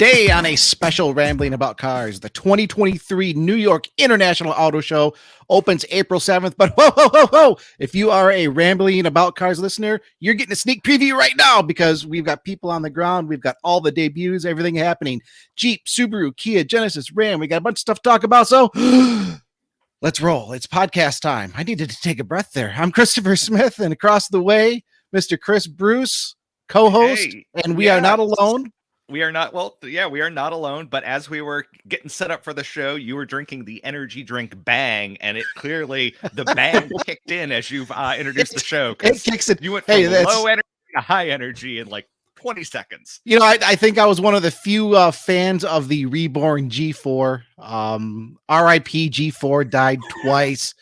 Today on a special Rambling About Cars, the 2023 New York International Auto Show opens April 7th. But whoa. If you are a Rambling About Cars listener, you're getting a sneak preview right now because we've got people on the ground. We've got all the debuts, everything happening. Jeep, Subaru, Kia, Genesis, Ram. We got a bunch of stuff to talk about. So let's roll. It's podcast time. I needed to take a breath there. I'm Christopher Smith, and across the way, Mr. Chris Bruce, co-host, and we are not alone. We are not, we are not alone, but as we were getting set up for the show, you were drinking the energy drink Bang, and it clearly, the Bang kicked in as you've introduced the show. It kicks it. You went from low energy to high energy in like 20 seconds. You know, I think I was one of the few fans of the reborn G4. RIP G4 died twice,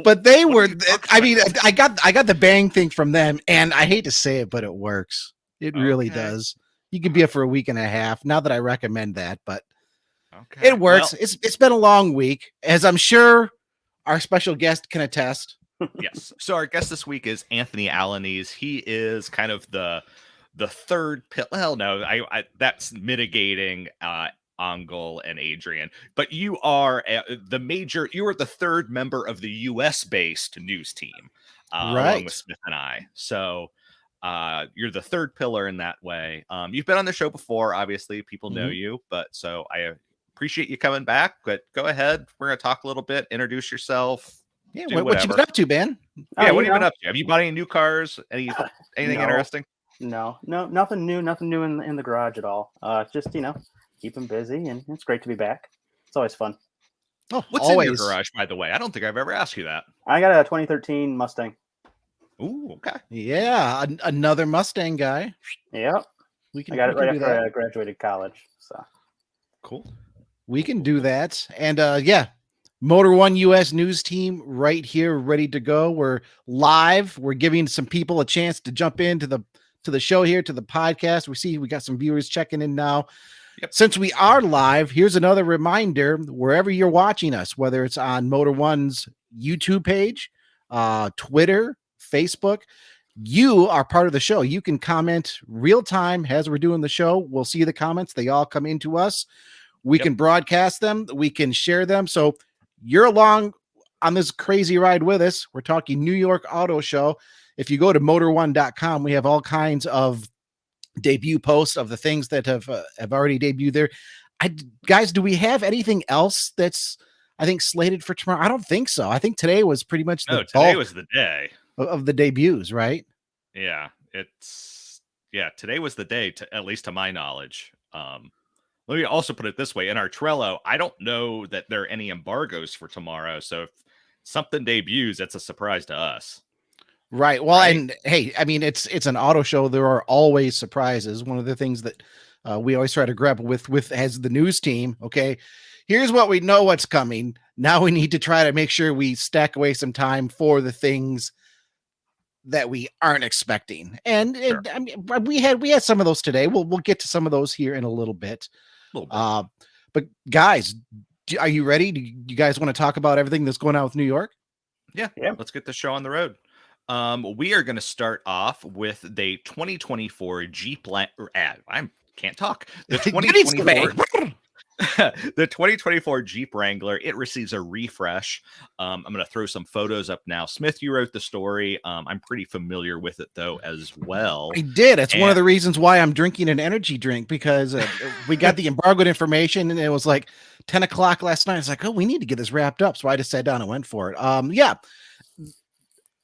but they were, I mean, I got the Bang thing from them, and I hate to say it, but it works. It really does. You can be it for a week and a half. Not that I recommend that, but it works. Well, it's been a long week, as I'm sure our special guest can attest. Yes. So our guest this week is Anthony Alaniz. He is kind of the third. Well, no, I that's mitigating Angel and Adrian, but you are You are the third member of the U.S. based news team, along with Smith and I. So. You're the third pillar in that way. You've been on the show before, obviously people know you, but so I appreciate you coming back, but go ahead. We're going to talk a little bit, introduce yourself. Yeah. What you been up to, Ben? Yeah. What have you been up to? Have you bought any new cars? Anything interesting? No, nothing new in the garage at all. Just, keep them busy, and it's great to be back. It's always fun. Oh, what's in your garage, by the way? I don't think I've ever asked you that. I got a 2013 Mustang. Ooh, okay. Yeah, another Mustang guy. Yep. I got it right after I graduated college. So cool. We can do that. And Motor One US news team right here, ready to go. We're live. We're giving some people a chance to jump into the show here, to the podcast. We got some viewers checking in now. Yep. Since we are live, here's another reminder: wherever you're watching us, whether it's on Motor One's YouTube page, Twitter, Facebook, you are part of the show. You can comment real time as we're doing the show. We'll see the comments. They all come into us. We can broadcast them. We can share them. So you're along on this crazy ride with us. We're talking New York Auto Show. If you go to motor1.com, we have all kinds of debut posts of the things that have already debuted there. Guys, do we have anything else that's, I think, slated for tomorrow? I don't think so. I think today was pretty much today was the day of the debuts, right? Yeah, today was the day, at least to my knowledge. Let me also put it this way: in our Trello, I don't know that there are any embargoes for tomorrow, so if something debuts, that's a surprise to us. Right. Well, and hey, I mean, it's an auto show. There are always surprises. One of the things that we always try to grapple with as the news team. Okay, here's what we know what's coming. Now we need to try to make sure we stack away some time for the things that we aren't expecting. And I mean, we had some of those today. We'll get to some of those here in a little bit. But guys, are you ready? Do you guys want to talk about everything that's going on with New York? Yeah. Let's get the show on the road. We are going to start off with the 2024 Jeep can't talk. The 2024 the 2024 Jeep Wrangler, it receives a refresh. I'm going to throw some photos up now. Smith, you wrote the story. I'm pretty familiar with it, though, as well. I did. It's one of the reasons why I'm drinking an energy drink, because we got the embargoed information, and it was like 10 o'clock last night. It's like, oh, we need to get this wrapped up. So I just sat down and went for it. Yeah.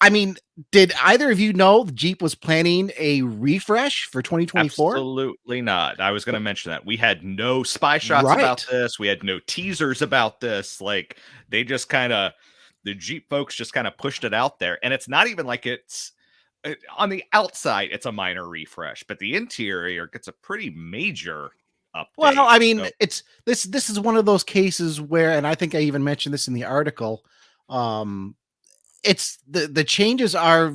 I mean, did either of you know the Jeep was planning a refresh for 2024? Absolutely not. I was going to mention that. We had no spy shots about this. We had no teasers about this. Like, they just the Jeep folks just kind of pushed it out there. And it's not even like it's on the outside, it's a minor refresh, but the interior gets a pretty major update. Well, I mean, it's this is one of those cases where, and I think I even mentioned this in the article, it's the changes are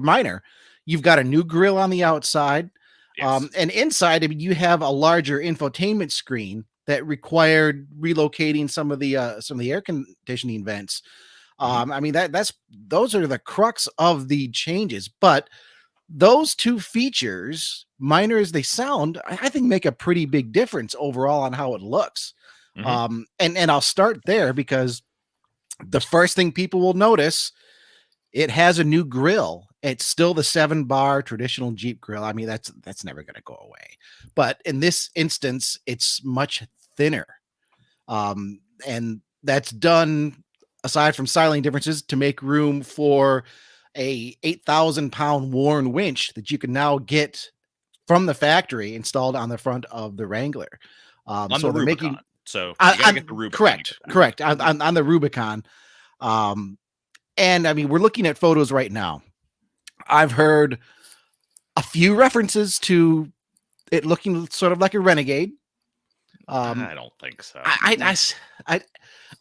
minor. You've got a new grille on the outside. Yes. And inside, I mean, you have a larger infotainment screen that required relocating some of the air conditioning vents. I mean, those are the crux of the changes. But those two features, minor as they sound, I think make a pretty big difference overall on how it looks. And I'll start there because the first thing people will notice, it has a new grill. It's still the 7-bar traditional Jeep grill. I mean, that's never going to go away. But in this instance, it's much thinner. And that's done, aside from styling differences, to make room for a 8,000-pound Warren winch that you can now get from the factory installed on the front of the Wrangler. On so the they're Rubicon. making So you gotta get the Rubicon. Correct. On the Rubicon. And I mean, we're looking at photos right now. I've heard a few references to it looking sort of like a Renegade. I don't think so.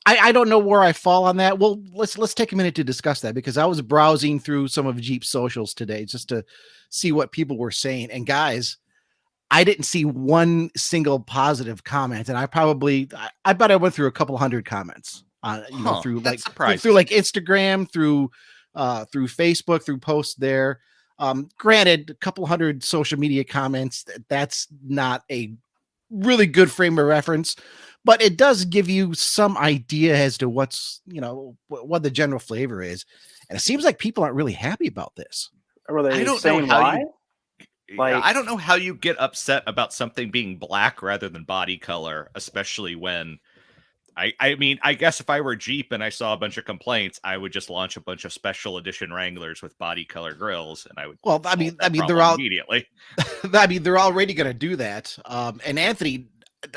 I don't know where I fall on that. Well, let's take a minute to discuss that, because I was browsing through some of Jeep's socials today just to see what people were saying. And guys, I didn't see one single positive comment, and I bet I went through a couple hundred comments through Instagram, through Facebook, through posts there. Granted, a couple hundred social media comments, that's not a really good frame of reference, but it does give you some idea as to what's, what the general flavor is. And it seems like people aren't really happy about this. Were they I don't saying know how why? I don't know how you get upset about something being black rather than body color, especially when I mean, I guess if I were Jeep and I saw a bunch of complaints, I would just launch a bunch of special edition Wranglers with body color grills, and I would. Well, I mean, they're all immediately. I mean, they're already going to do that. And Anthony,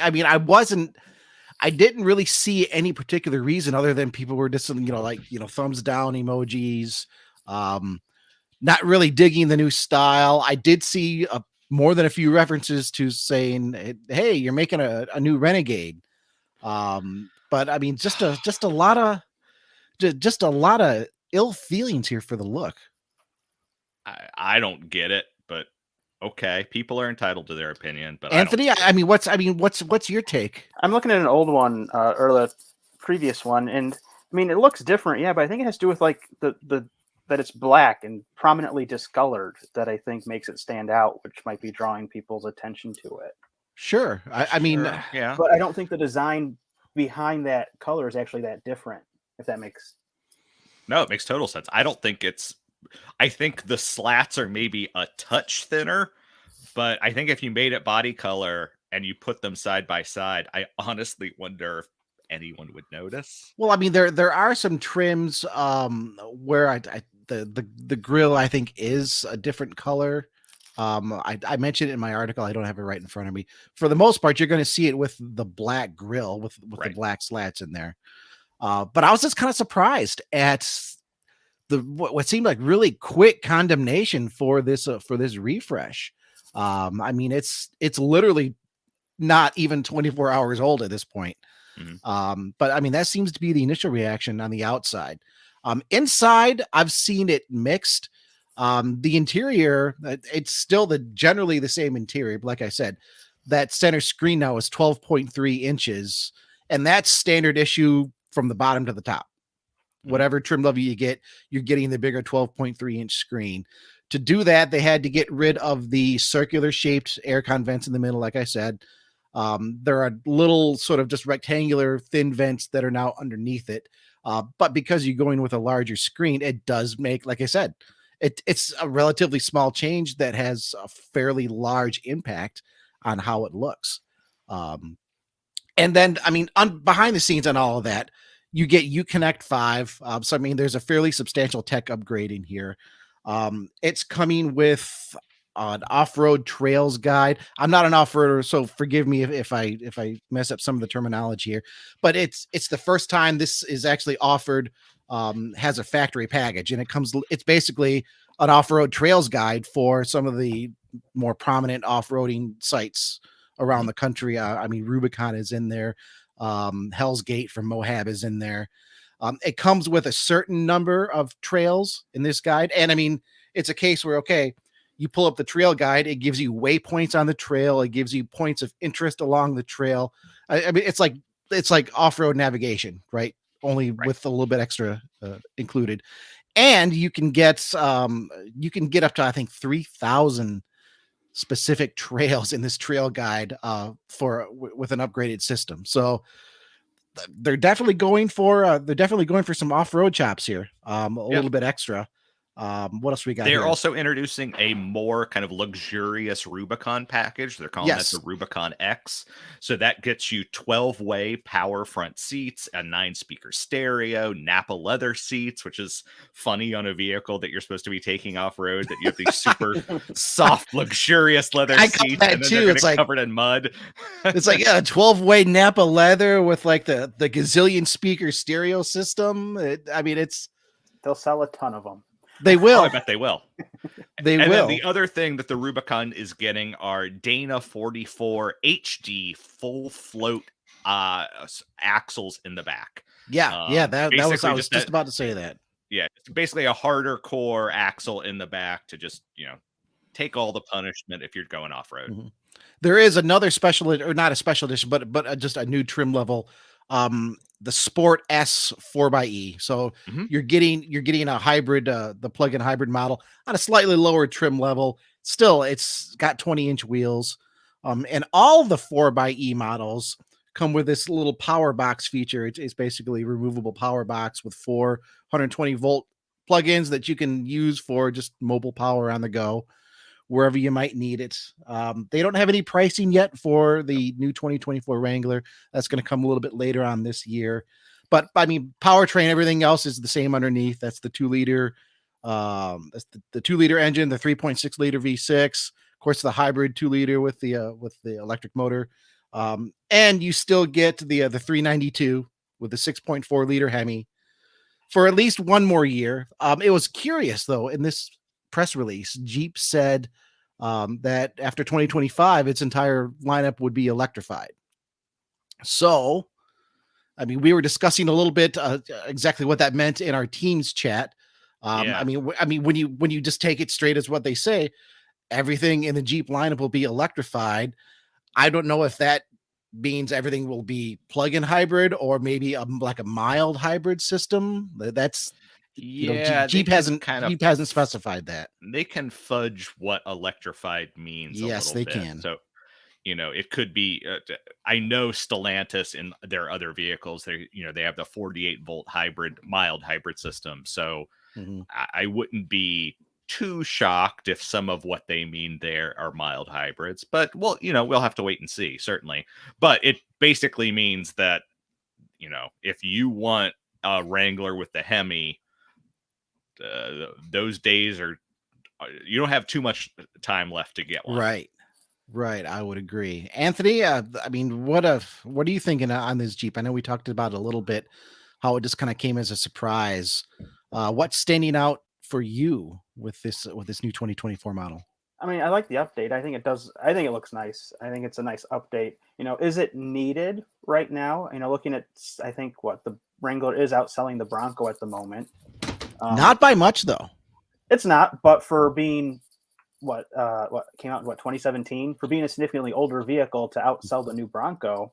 I mean, I didn't really see any particular reason other than people were just, thumbs down emojis, not really digging the new style. I did see more than a few references to saying, "Hey, you're making a new Renegade." But I mean, just a lot of ill feelings here for the look. I don't get it, but okay, people are entitled to their opinion. But Anthony, what's your take? I'm looking at an old one or the previous one, and I mean, it looks different, yeah, but I think it has to do with like the that it's black and prominently discolored that I think makes it stand out, which might be drawing people's attention to it. Sure. I mean, yeah, but I don't think the design behind that color is actually that different, if that makes. No, it makes total sense. I think the slats are maybe a touch thinner, but I think if you made it body color and you put them side by side, I honestly wonder if anyone would notice. Well, I mean, there are some trims where the grill, I think, is a different color. I mentioned it in my article. I don't have it right in front of me. For the most part, you're going to see it with the black grill with Right. the black slats in there. But I was just kind of surprised at what seemed like really quick condemnation for this refresh. I mean, it's literally not even 24 hours old at this point. Mm-hmm. But I mean, that seems to be the initial reaction on the outside. Inside, I've seen it mixed. The interior, it's still generally the same interior, but like I said, that center screen now is 12.3 inches, and that's standard issue from the bottom to the top. Whatever trim level you get, you're getting the bigger 12.3 inch screen. To do that, they had to get rid of the circular shaped aircon vents in the middle. Like I said, there are little sort of just rectangular thin vents that are now underneath it. But because you're going with a larger screen, it does make, like I said, it's a relatively small change that has a fairly large impact on how it looks. And then, I mean, behind the scenes on all of that, you get Uconnect 5. So, I mean, there's a fairly substantial tech upgrade in here. It's coming with an off-road trails guide. I'm not an off-roader, so forgive me if I mess up some of the terminology here, but it's the first time this is actually offered, has a factory package, and it's basically an off-road trails guide for some of the more prominent off-roading sites around the country. I mean, Rubicon is in there. Hell's Gate from Moab is in there. It comes with a certain number of trails in this guide. And I mean, it's a case where, okay, you pull up the trail guide, it gives you waypoints on the trail. It gives you points of interest along the trail. I mean, it's like off-road navigation, right? Only with a little bit extra included. and you can get up to, I think, 3,000 specific trails in this trail guide with an upgraded system. So they're definitely going for some off-road chops here, a little bit extra. What else we got? They're here? also introducing a more kind of luxurious Rubicon package. They're calling that the Rubicon X. So that gets you 12-way power front seats, a 9-speaker stereo, Napa leather seats, which is funny on a vehicle that you're supposed to be taking off-road, that you have these super soft, luxurious leather seats, that and then too. It's like covered in mud. It's like a 12-way Napa leather with like the gazillion speaker stereo system. They'll sell a ton of them. They will. Oh, I bet they will. They will. Then the other thing that the Rubicon is getting are Dana 44 HD full float axles in the back. That was. I was just about to say that. Yeah, it's basically a harder core axle in the back to just take all the punishment if you're going off road. Mm-hmm. There is another special, or not a special edition, but just a new trim level. The Sport S 4xe. So you're getting a hybrid, the plug-in hybrid model on a slightly lower trim level. Still, it's got 20-inch wheels. And all the 4xe models come with this little power box feature. It's basically a removable power box with 4 120-volt plug-ins that you can use for just mobile power on the go, wherever you might need it. They don't have any pricing yet for the new 2024 Wrangler. That's going to come a little bit later on this year. But I mean, powertrain, everything else is the same underneath. That's the 2-liter. That's the 2-liter engine, the 3.6-liter V6. Of course, the hybrid 2-liter with the electric motor. And you still get the 392 with the 6.4-liter Hemi for at least one more year. It was curious though, in this press release, Jeep said that after 2025, its entire lineup would be electrified. So, I mean, we were discussing a little bit exactly what that meant in our team's chat. I mean, when you just take it straight as what they say, everything in the Jeep lineup will be electrified. I don't know if that means everything will be plug-in hybrid or maybe like a mild hybrid system. That's Jeep hasn't specified that. They can fudge what electrified means. Yes, a little they bit. can. So, it could be. I know Stellantis in their other vehicles, they have the 48-volt mild hybrid system. So I wouldn't be too shocked if some of what they mean there are mild hybrids. But we'll have to wait and see. Certainly, but it basically means that if you want a Wrangler with the Hemi, those days you don't have too much time left to get one. Right. I would agree. Anthony, I mean, what are you thinking on this Jeep? I know we talked about it a little bit, how it just kind of came as a surprise. What's standing out for you with this new 2024 model? I mean, I like the update. I think it does. I think it looks nice. I think it's a nice update. Is it needed right now? Looking at, I think what the Wrangler is outselling the Bronco at the moment. Not by much though. It's not, but for being what came out in 2017, for being a significantly older vehicle to outsell the new Bronco,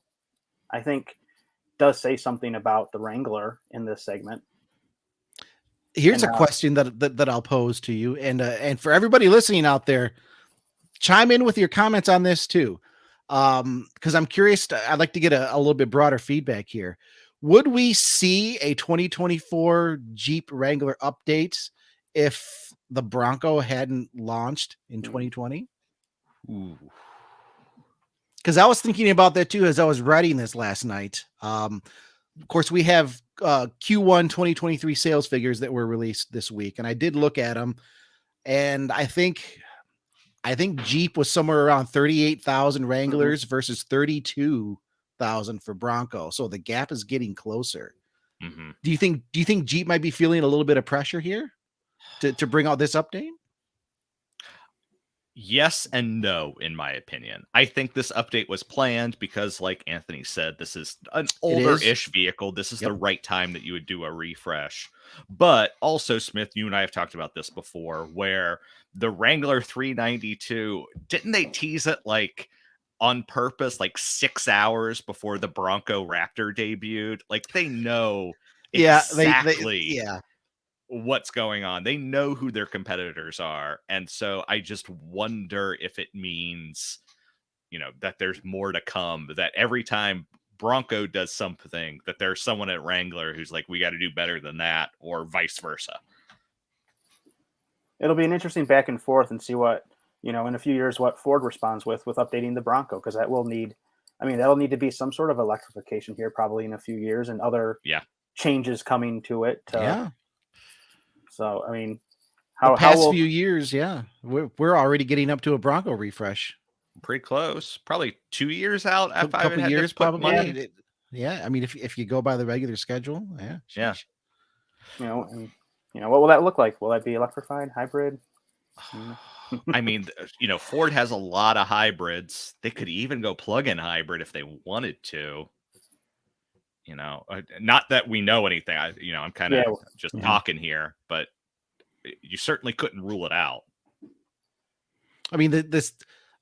I think does say something about the Wrangler in this segment. Here's a question that I'll pose to you, and for everybody listening out there, chime in with your comments on this too, because I'm curious. I'd like to get a little bit broader feedback here. Would we see a 2024 Jeep Wrangler update if the Bronco hadn't launched in 2020? Because I was thinking about that too as I was writing this last night. Of course, we have Q1 2023 sales figures that were released this week, and I did look at them, and I think Jeep was somewhere around 38,000 Wranglers versus 32,000 for Bronco. So the gap is getting closer. Do you think Jeep might be feeling a little bit of pressure here to bring out this update? Yes and no, in my opinion. I think this update was planned because, like Anthony said, this is an older-ish vehicle. This is the right time that you would do a refresh. But also, Smith, you and I have talked about this before, where the Wrangler 392, didn't they tease it like on purpose, like 6 hours before the Bronco Raptor debuted? Like they know exactly what's going on. They know who their competitors are. And so I just wonder if it means, that there's more to come, that every time Bronco does something, that there's someone at Wrangler who's like, we got to do better than that, or vice versa. It'll be an interesting back and forth and see what, in a few years, what Ford responds with updating the Bronco, because that'll need to be some sort of electrification here probably in a few years, and other changes coming to it. So, the past few years, we're already getting up to a Bronco refresh. Pretty close, probably 2 years out. A couple years, probably. If you go by the regular schedule, what will that look like? Will that be electrified, hybrid? Ford has a lot of hybrids. They could even go plug-in hybrid if they wanted to. Not that we know anything. I'm kind of just talking here, but you certainly couldn't rule it out. This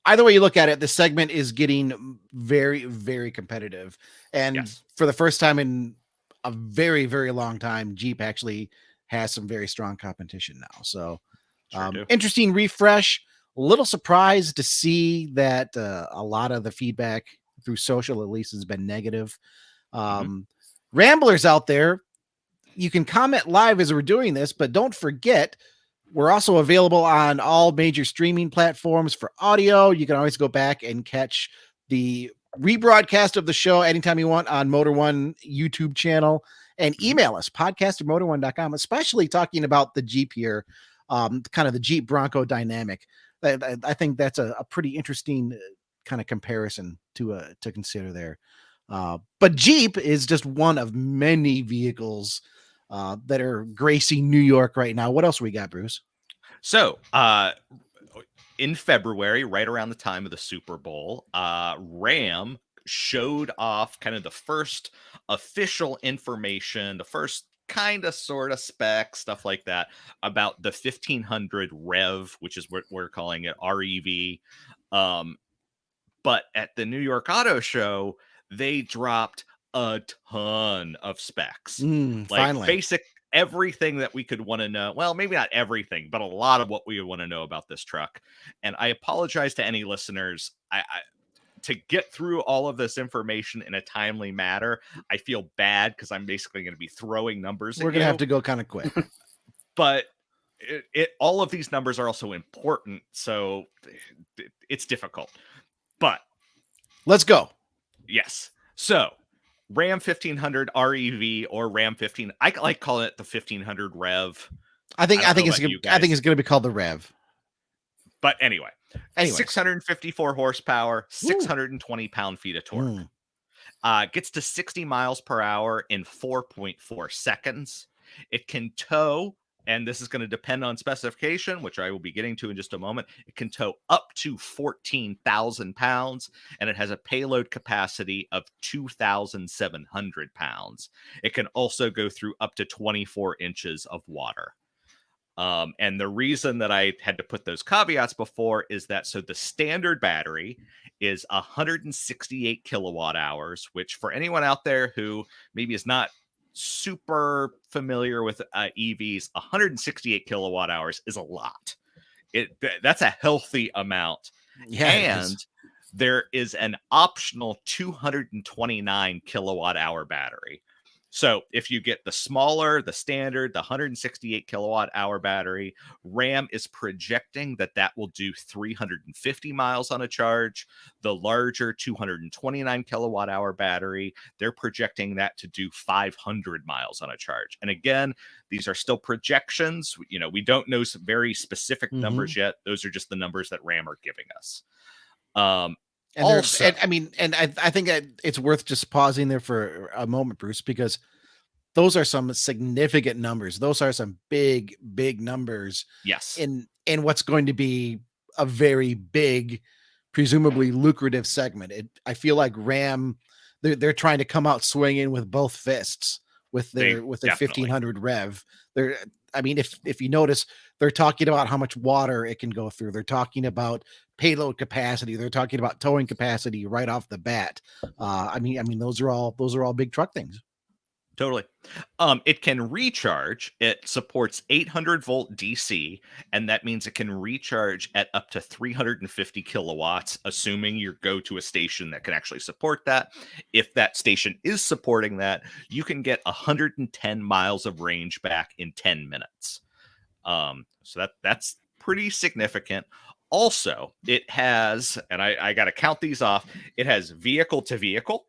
either way you look at it, the segment is getting very, very competitive. And for the first time in a very, very long time, Jeep actually has some very strong competition now. So interesting refresh. A little surprised to see that a lot of the feedback through social, at least, has been negative. Ramblers out there, you can comment live as we're doing this, but don't forget, we're also available on all major streaming platforms for audio. You can always go back and catch the rebroadcast of the show anytime you want on Motor One YouTube channel, and email us, podcast@motor1.com, especially talking about the Jeep here, kind of the Jeep Bronco dynamic. I think that's a pretty interesting kind of comparison to consider there. But Jeep is just one of many vehicles that are gracing New York right now. What else we got, Bruce? So, in February, right around the time of the Super Bowl, Ram showed off kind of the first official information, the first kind of sort of spec, stuff like that, about the 1500 Rev, which is what we're calling it, REV. But at the New York Auto Show, they dropped a ton of specs. Finally. Basic everything that we could want to know. Well, maybe not everything, but a lot of what we want to know about this truck. And I apologize to any listeners. To get through all of this information in a timely manner, I feel bad because I'm basically going to be throwing numbers. We're going to have to go kind of quick. But all of these numbers are also important, so it's difficult. But let's go. Yes. So Ram 1500 REV or Ram 15. I like calling it the 1500 Rev. I think it's going to be called the Rev. But anyway, 654 horsepower, 620 pound-feet of torque. Gets to 60 miles per hour in 4.4 seconds. It can tow, and this is going to depend on specification, which I will be getting to in just a moment. It can tow up to 14,000 pounds, and it has a payload capacity of 2,700 pounds. It can also go through up to 24 inches of water. And the reason that I had to put those caveats before is that so the standard battery is 168 kilowatt hours, which for anyone out there who maybe is not super familiar with EVs, 168 kilowatt hours is a lot. That's a healthy amount. And there is an optional 229 kilowatt hour battery. So if you get the smaller, the standard, the 168 kilowatt hour battery, Ram is projecting that will do 350 miles on a charge. The larger 229 kilowatt hour battery, they're projecting that to do 500 miles on a charge. And again, these are still projections. We don't know some very specific numbers yet. Those are just the numbers that Ram are giving us. I think it's worth just pausing there for a moment, Bruce, because those are some significant numbers. Those are some big, big numbers. Yes. In what's going to be a very big, presumably lucrative segment. I feel like Ram, they're trying to come out swinging with both fists with their 1500 Rev. If you notice, they're talking about how much water it can go through. They're talking about payload capacity. They're talking about towing capacity right off the bat. Those are all big truck things. Totally. It can recharge. It supports 800-volt DC, and that means it can recharge at up to 350 kilowatts, assuming you go to a station that can actually support that. If that station is supporting that, you can get 110 miles of range back in 10 minutes. So that's pretty significant. Also, it has, and I got to count these off, it has vehicle to vehicle,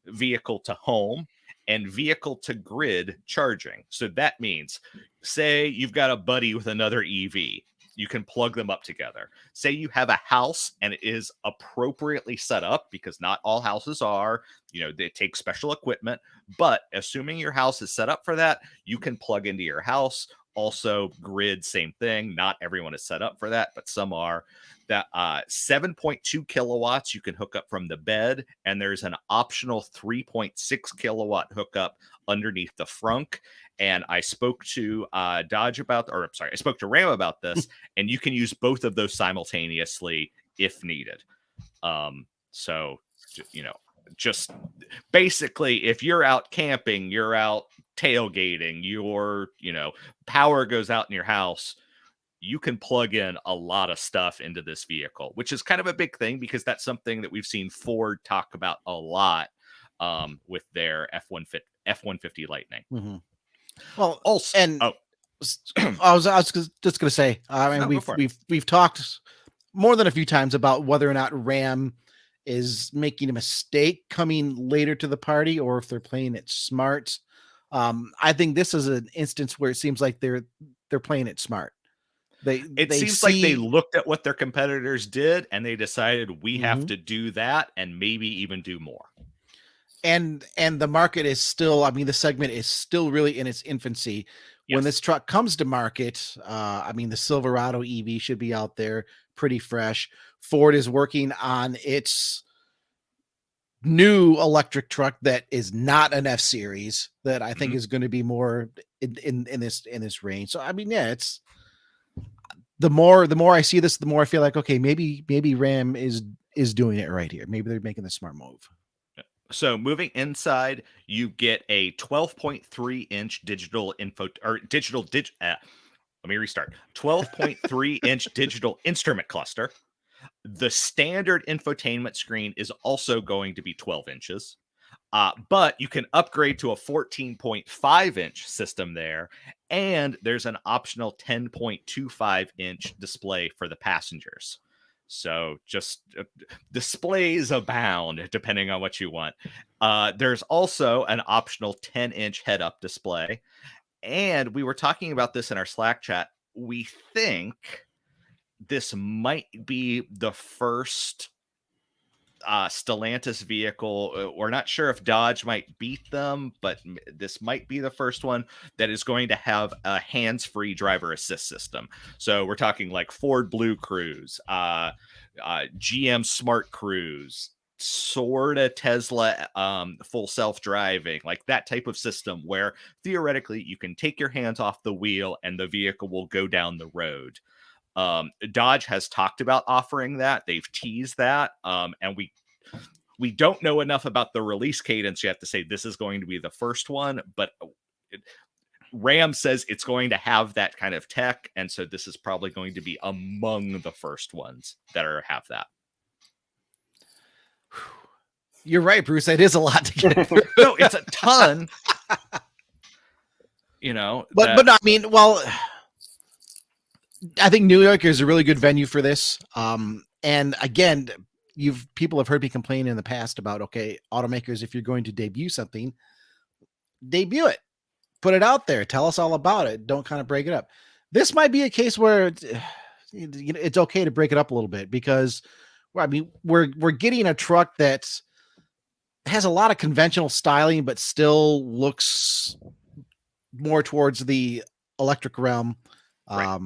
vehicle to home, and vehicle to grid charging. So that means, say you've got a buddy with another EV, you can plug them up together. Say you have a house and it is appropriately set up, because not all houses are, they take special equipment, but assuming your house is set up for that, you can plug into your house. Also, grid, same thing. Not everyone is set up for that, but some are. That 7.2 kilowatts you can hook up from the bed, and there's an optional 3.6 kilowatt hookup underneath the frunk. And I spoke to Dodge about, or I'm sorry, I spoke to Ram about this, and you can use both of those simultaneously if needed. So, just basically, if you're out camping, you're out tailgating, your power goes out in your house, you can plug in a lot of stuff into this vehicle, which is kind of a big thing, because that's something that we've seen Ford talk about a lot with their F-150 Lightning. Mm-hmm. Well, also, and I was just gonna say, we've talked more than a few times about whether or not Ram is making a mistake coming later to the party, or if they're playing it smart. I think this is an instance where it seems like they're playing it smart. It seems like they looked at what their competitors did and they decided we have to do that, and maybe even do more. And the market is still, the segment is still really in its infancy. Yes. When this truck comes to market, the Silverado EV should be out there pretty fresh. Ford is working on its new electric truck that is not an F series, that I think is going to be more in this range. So it's the more I see this, the more I feel like, okay, maybe Ram is doing it right here. Maybe they're making the smart move. So moving inside, you get a 12.3 inch let me restart. 12.3 inch digital instrument cluster. The standard infotainment screen is also going to be 12 inches. But you can upgrade to a 14.5 inch system there. And there's an optional 10.25 inch display for the passengers. So just displays abound, depending on what you want. There's also an optional 10 inch head up display. And we were talking about this in our Slack chat. We think this might be the first Stellantis vehicle. We're not sure if Dodge might beat them, but this might be the first one that is going to have a hands-free driver assist system. So we're talking like Ford Blue Cruise, GM Smart Cruise, sort of Tesla full self-driving, like that type of system where theoretically you can take your hands off the wheel and the vehicle will go down the road. Dodge has talked about offering that. They've teased that. And we don't know enough about the release cadence yet to say this is going to be the first one, but Ram says it's going to have that kind of tech. And so this is probably going to be among the first ones that have that. You're right, Bruce. It is a lot to get through. No, it's a ton. But I think New York is a really good venue for this. And again, people have heard me complain in the past about, okay, automakers, if you're going to debut something, debut it, put it out there, tell us all about it. Don't kind of break it up. This might be a case where it's okay to break it up a little bit, because we're getting a truck that has a lot of conventional styling, but still looks more towards the electric realm. Right.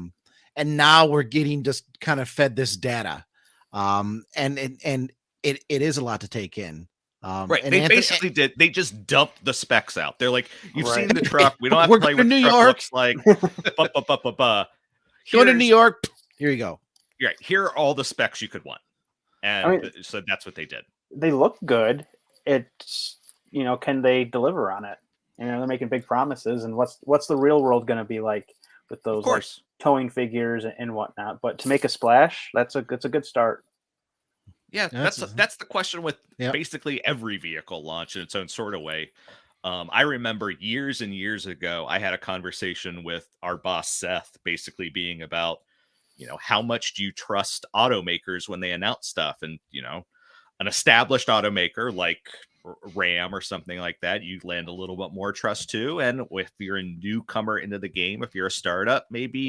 And now we're getting just kind of fed this data. And it is a lot to take in. Right. They basically did. They just dumped the specs out. They're like, you've seen the truck. We don't have to play what the truck looks like. Going to New York. Here you go. Right. Here are all the specs you could want. And so that's what they did. They look good. It's, can they deliver on it? You know, they're making big promises, and what's the real world going to be like with those like towing figures and whatnot? But to make a splash, that's a good start. Yeah, that's the question with basically every vehicle launch in its own sort of way. I remember years and years ago, I had a conversation with our boss Seth, basically being about, how much do you trust automakers when they announce stuff? And an established automaker like Ram or something like that, you land a little bit more trust to. And if you're a newcomer into the game, if you're a startup, maybe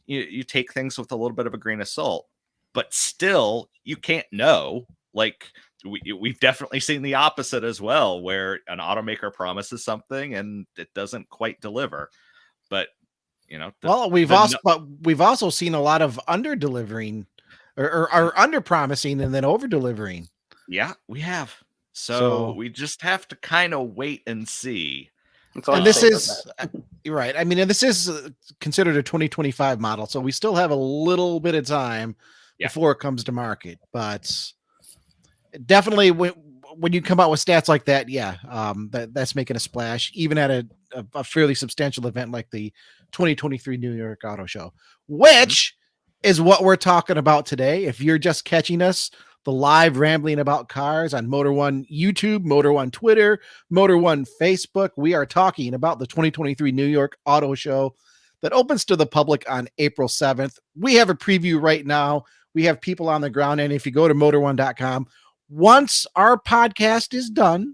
you take things with a little bit of a grain of salt. But still, you can't know. Like we've definitely seen the opposite as well, where an automaker promises something and it doesn't quite deliver. But we've also seen a lot of under delivering or under promising and then over delivering. Yeah, we have. So we just have to kind of wait and see. And this is right. I mean, and this is considered a 2025 model, so we still have a little bit of time before it comes to market. But definitely, when you come out with stats like that, that's making a splash, even at a fairly substantial event like the 2023 New York Auto Show, which is what we're talking about today. If you're just catching us, the live rambling about cars on Motor One YouTube, Motor One Twitter, Motor One Facebook, we are talking about the 2023 New York Auto Show that opens to the public on April 7th. We have a preview right now. We have people on the ground. And if you go to motor1.com, once our podcast is done,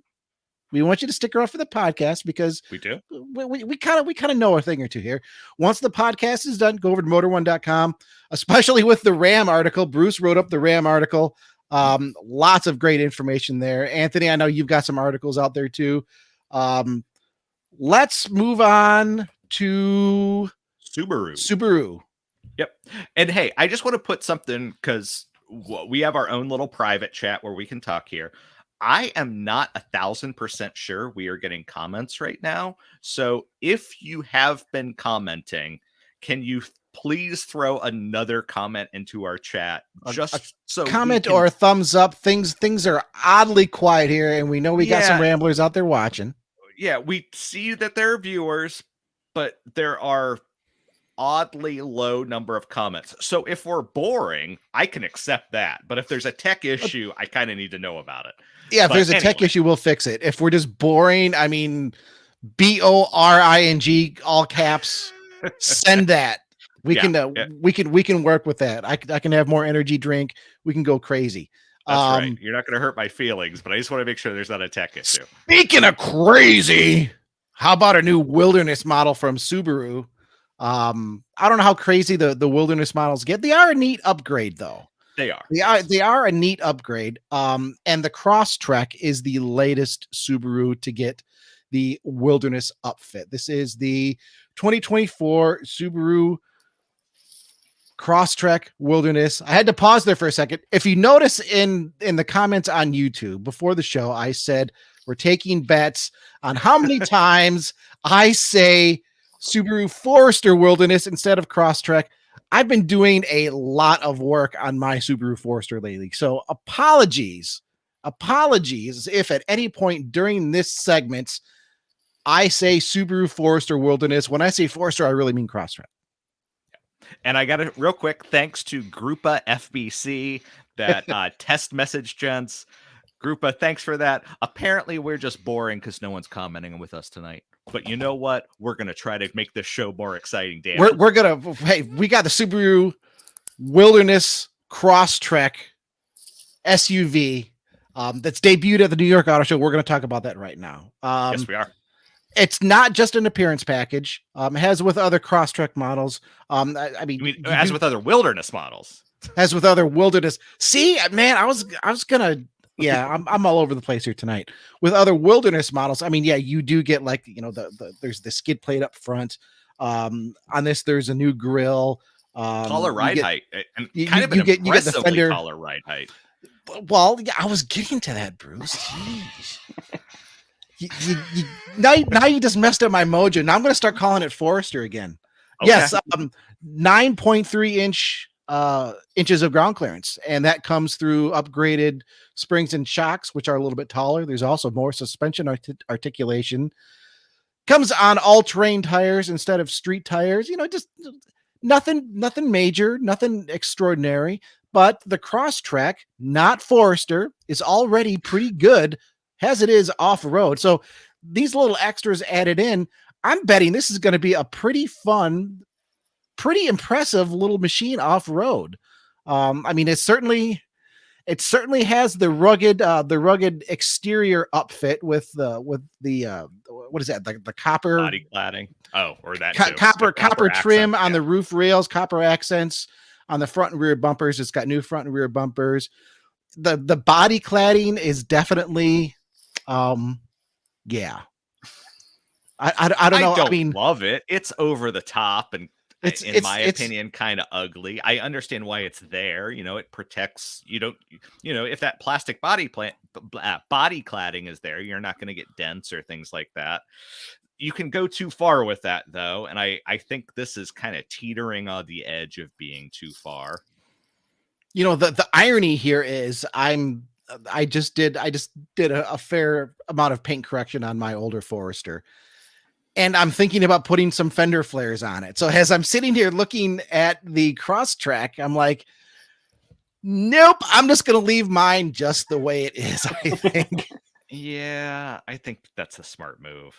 we want you to stick around for the podcast because we do. We kind of know a thing or two here. Once the podcast is done, go over to motor1.com, especially with the Ram article. Bruce wrote up the Ram article. Lots of great information there. Anthony, I know you've got some articles out there too. Let's move on to Subaru. Yep. And hey, I just want to put something, because we have our own little private chat where we can talk here. I am not 1,000% sure we are getting comments right now. So if you have been commenting, can you please throw another comment into our chat? Just so comment or a thumbs up. Things are oddly quiet here, and we know we got some ramblers out there watching. Yeah, we see that there are viewers, but there are oddly low number of comments. So if we're boring, I can accept that. But if there's a tech issue, I kind of need to know about it. Yeah, if there's a tech issue, we'll fix it. If we're just boring, I mean, BORING, all caps, send that. We can work with that. I can have more energy drink. We can go crazy. That's right. You're not going to hurt my feelings, but I just want to make sure there's not a tech issue. Speaking of crazy, how about a new Wilderness model from Subaru? I don't know how crazy the Wilderness models get. They are a neat upgrade, though. They are. They are a neat upgrade. And the Crosstrek is the latest Subaru to get the Wilderness upfit. This is the 2024 Subaru Crosstrek Wilderness. I had to pause there for a second. If you notice in the comments on YouTube before the show, I said we're taking bets on how many times I say Subaru Forester Wilderness instead of Crosstrek. I've been doing a lot of work on my Subaru Forester lately. So apologies if at any point during this segment I say Subaru Forester Wilderness. When I say Forester, I really mean Crosstrek. And I got it real quick. Thanks to Grupa FBC, that test message, gents. Grupa, thanks for that. Apparently, we're just boring because no one's commenting with us tonight. But you know what? We're going to try to make this show more exciting, Dan. We're going to, hey, we got the Subaru Wilderness Crosstrek SUV that's debuted at the New York Auto Show. We're going to talk about that right now. Yes, we are. It's not just an appearance package. It has with other Crosstrek models. I mean, as with other Wilderness models. As with other Wilderness. See, man, I was gonna. Yeah, I'm all over the place here tonight with other Wilderness models. I mean, yeah, you do get like there's the skid plate up front. On this, there's a new grille, taller ride height, and you get the fender taller ride height. Well, yeah, I was getting to that, Bruce. Jeez. Now you just messed up my mojo. Now I'm going to start calling it Forester again. Okay. Yes, 9.3 inches of ground clearance, and that comes through upgraded springs and shocks, which are a little bit taller. There's also more suspension articulation. Comes on all-terrain tires instead of street tires. Just nothing major, nothing extraordinary. But the Crosstrek, not Forester, is already pretty good as it is off-road. So these little extras added in, I'm betting this is going to be a pretty fun, pretty impressive little machine off-road. It certainly has the rugged exterior upfit with the what is that, the copper body cladding. Oh, or that copper trim accents, on the roof rails, copper accents on the front and rear bumpers. It's got new front and rear bumpers. The body cladding is definitely yeah. I don't know. I mean, love it. It's over the top and in my opinion, kind of ugly. I understand why it's there. It protects. You don't. If that plastic body cladding is there, you're not going to get dents or things like that. You can go too far with that, though, and I think this is kind of teetering on the edge of being too far. The irony here is I just did a fair amount of paint correction on my older Forester. And I'm thinking about putting some fender flares on it. So as I'm sitting here looking at the Crosstrek, I'm like, nope, I'm just going to leave mine just the way it is, I think. Yeah, I think that's a smart move.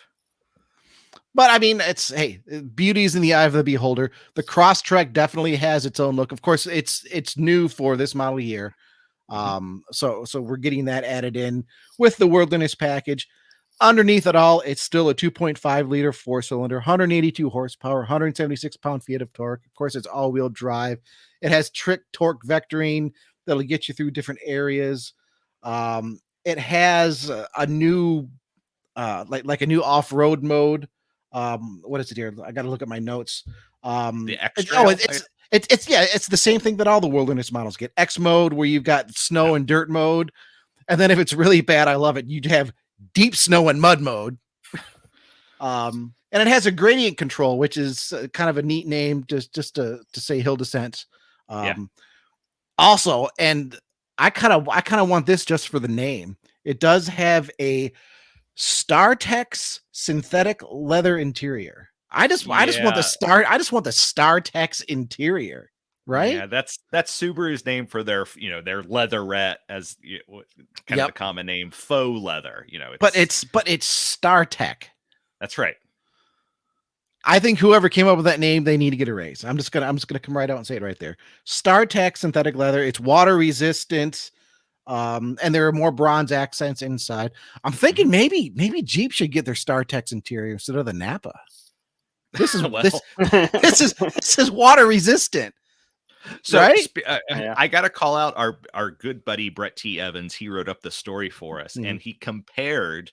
But hey, beauty's in the eye of the beholder. The Crosstrek definitely has its own look. Of course, it's new for this model year. So we're getting that added in with the Wilderness package. Underneath it all, it's still a 2.5 liter 4-cylinder, 182 horsepower, 176 pound-feet of torque. Of course, it's all-wheel drive. It has trick torque vectoring that'll get you through different areas. It has a new, like a new off-road mode. What is it here? I got to look at my notes. The extra. It's the same thing that all the Wilderness models get. X mode, where you've got snow and dirt mode, and then if it's really bad, I love it. You'd have deep snow and mud mode. And it has a gradient control, which is kind of a neat name just to say hill descent. Also, and I kind of want this just for the name. It does have a StarTex synthetic leather interior. I just want the StarTex interior. Right? Yeah, that's Subaru's name for their their leatherette, as kind of the common name, faux leather. But it's StarTech. That's right. I think whoever came up with that name, they need to get a raise. I'm just gonna come right out and say it right there. StarTech synthetic leather. It's water resistant, and there are more bronze accents inside. I'm thinking maybe Jeep should get their StarTech interior instead of the Napa. This is this is water resistant. So right? I got to call out our good buddy Brett T. Evans. He wrote up the story for us, and he compared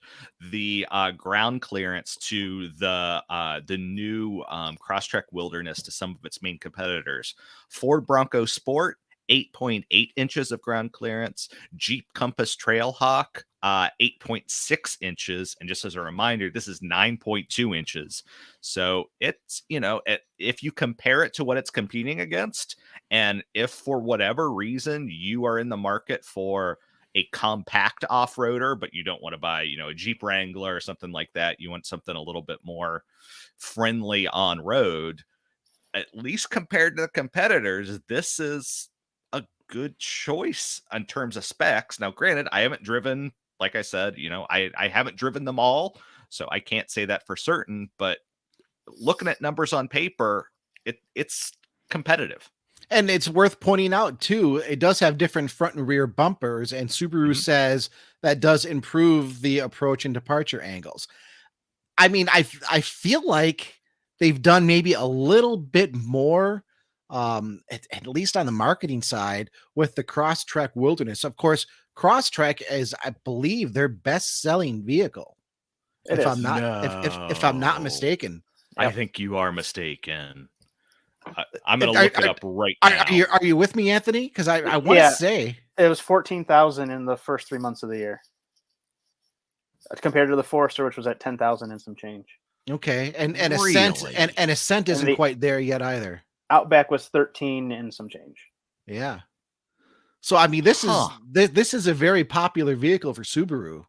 the ground clearance to the new Crosstrek Wilderness to some of its main competitors. Ford Bronco Sport, 8.8 inches of ground clearance. Jeep Compass Trailhawk, 8.6 inches. And just as a reminder, this is 9.2 inches. So it's, if you compare it to what it's competing against, and if for whatever reason you are in the market for a compact off-roader, but you don't want to buy, a Jeep Wrangler or something like that, you want something a little bit more friendly on road, at least compared to the competitors, this is a good choice in terms of specs. Now, granted, I haven't driven, like I said, I haven't driven them all, so I can't say that for certain, but looking at numbers on paper, it's competitive. And it's worth pointing out too, it does have different front and rear bumpers, and Subaru says that does improve the approach and departure angles. I feel like they've done maybe a little bit more, at least on the marketing side, with the Crosstrek Wilderness. Of course, Crosstrek is, I believe, their best-selling vehicle. If I'm not mistaken. I think you are mistaken. I'm going to look it up right now. Are you with me, Anthony? Because I want to say it was 14,000 in the first 3 months of the year, compared to the Forester, which was at 10,000 and some change. Okay, and really? Ascent isn't quite there yet either. Outback was 13 and some change. Yeah. So this is a very popular vehicle for Subaru,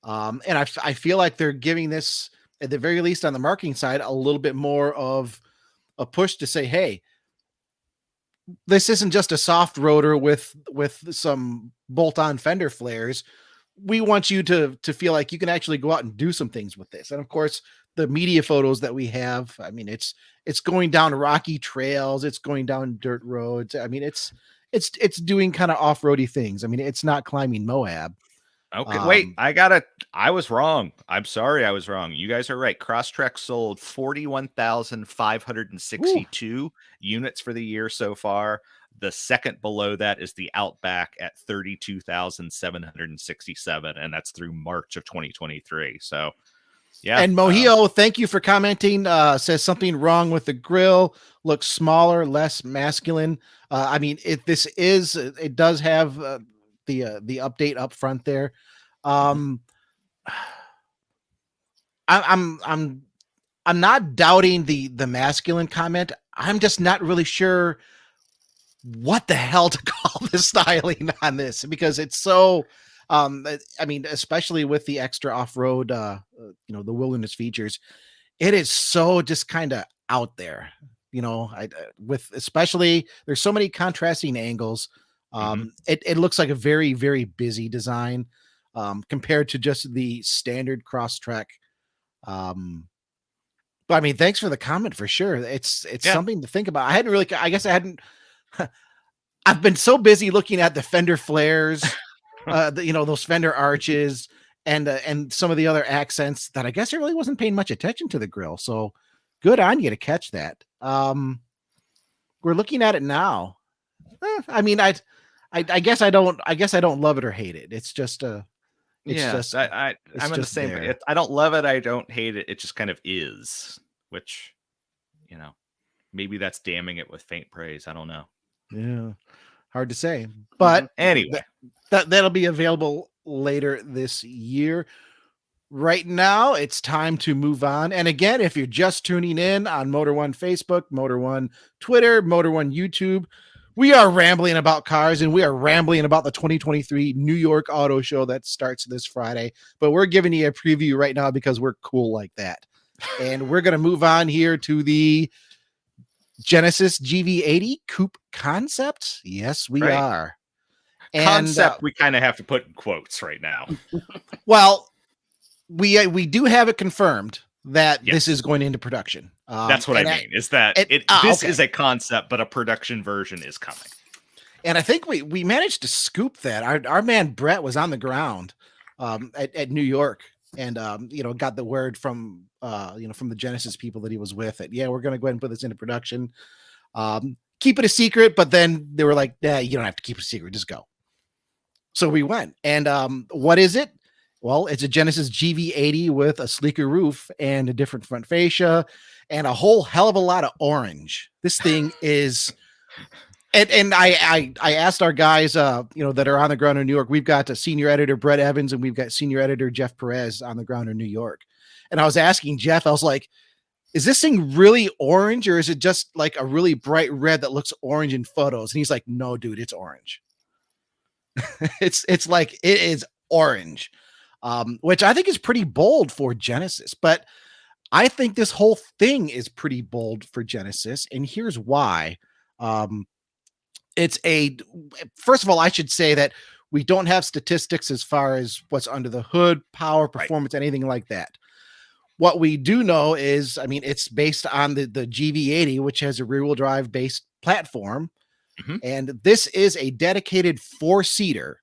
and I feel like they're giving this at the very least on the marketing side, a little bit more of a push to say, hey, this isn't just a soft rotor with some bolt-on fender flares. We want you to feel like you can actually go out and do some things with this. And of course, the media photos that we have, I mean, it's going down rocky trails, it's going down dirt roads. I mean, it's doing kind of off-roady things. I mean, it's not climbing Moab. Okay, wait, I was wrong. I'm sorry, I was wrong. You guys are right. Crosstrek sold 41,562 units for the year so far. The second below that is the Outback at 32,767, and that's through March of 2023. So, yeah. And Mohio, thank you for commenting. Says something wrong with the grill. Looks smaller, less masculine. I mean, it does have the update up front there. I'm not doubting the masculine comment. I'm just not really sure what the hell to call the styling on this, because it's so I mean, especially with the extra off-road the wilderness features, it is so just kind of out there, with especially there's so many contrasting angles. It looks like a very, very busy design compared to just the standard Crosstrek. But I mean, thanks for the comment for sure. It's something to think about. I've been so busy looking at the fender flares, those fender arches and some of the other accents that I guess I really wasn't paying much attention to the grill. So good on you to catch that. We're looking at it now. I mean, I guess I don't love it or hate it. It's just I'm in the same. I don't love it. I don't hate it. It just kind of is, which, maybe that's damning it with faint praise. I don't know. Yeah, hard to say. But anyway, that'll be available later this year. Right now, it's time to move on. And again, if you're just tuning in on Motor One Facebook, Motor One Twitter, Motor One YouTube, we are rambling about cars, and we are rambling about the 2023 New York Auto Show that starts this Friday. But we're giving you a preview right now because we're cool like that. And we're going to move on here to the Genesis GV80 Coupe concept. Yes, we are. Concept, we kind of have to put in quotes right now. Well, we do have it confirmed that this is going into production. That's what I mean. Is that this is a concept, but a production version is coming. And I think we managed to scoop that. Our man Brett was on the ground at New York, and got the word from from the Genesis people that he was with. That we're going to go ahead and put this into production. Keep it a secret, but then they were like, "Yeah, you don't have to keep it a secret. Just go." So we went, and what is it? Well, it's a Genesis GV80 with a sleeker roof and a different front fascia and a whole hell of a lot of orange. This thing is, and I asked our guys, that are on the ground in New York. We've got a senior editor, Brett Evans, and we've got senior editor, Jeff Perez, on the ground in New York. And I was asking Jeff, I was like, is this thing really orange, or is it just like a really bright red that looks orange in photos? And he's like, no, dude, it's orange. It's like, it is orange. Which I think is pretty bold for Genesis, but I think this whole thing is pretty bold for Genesis, and here's why. First of all, I should say that we don't have statistics as far as what's under the hood, power, performance, anything like that. What we do know is, I mean, it's based on the GV80, which has a rear-wheel drive based platform, and this is a dedicated 4-seater.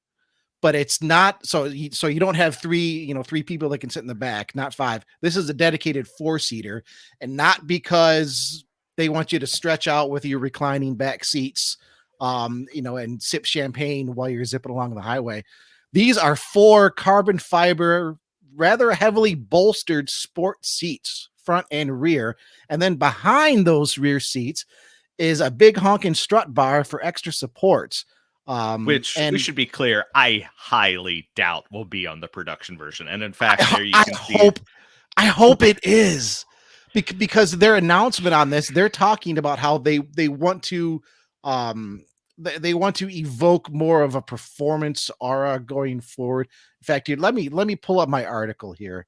But it's not so you don't have three people that can sit in the back, not 5. This is a dedicated 4-seater, and not because they want you to stretch out with your reclining back seats, and sip champagne while you're zipping along the highway. These are 4 carbon fiber, rather heavily bolstered sport seats, front and rear. And then behind those rear seats is a big honking strut bar for extra supports. Which we should be clear, I highly doubt will be on the production version. And in fact, I hope it is, because their announcement on this, they're talking about how they want to evoke more of a performance aura going forward. In fact, here, let me pull up my article here.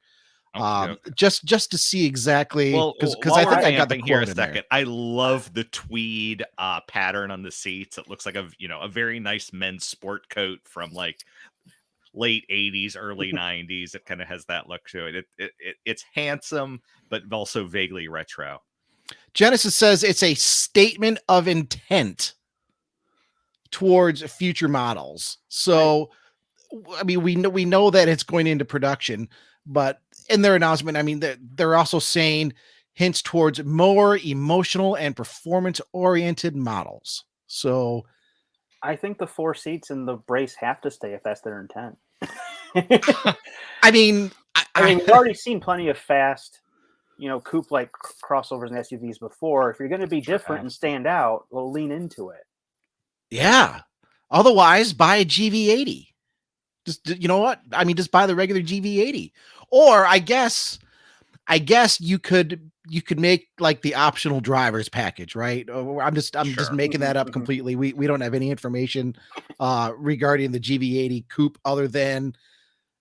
Okay. just to see exactly, Well, because while I we're think I got the vamping here a quote in there. second, I love the tweed pattern on the seats. It looks like a very nice men's sport coat from like late 80s, early 90s. It kind of has that look to it. It's handsome, but also vaguely retro. Genesis says it's a statement of intent towards future models. So, I mean, we know that it's going into production, but in their announcement, I mean, they're also saying hints towards more emotional and performance oriented models. So, I think the 4 seats in the brace have to stay if that's their intent. I mean, I mean, we've already seen plenty of fast, coupe-like crossovers and SUVs before. If you're going to be different and stand out, well, lean into it. yeah. Otherwise, buy a GV80. Just, you know what? I mean, just buy the regular GV80. Or I guess you could make like the optional drivers package, right? I'm just Sure. making that up completely. We don't have any information regarding the GV80 coupe other than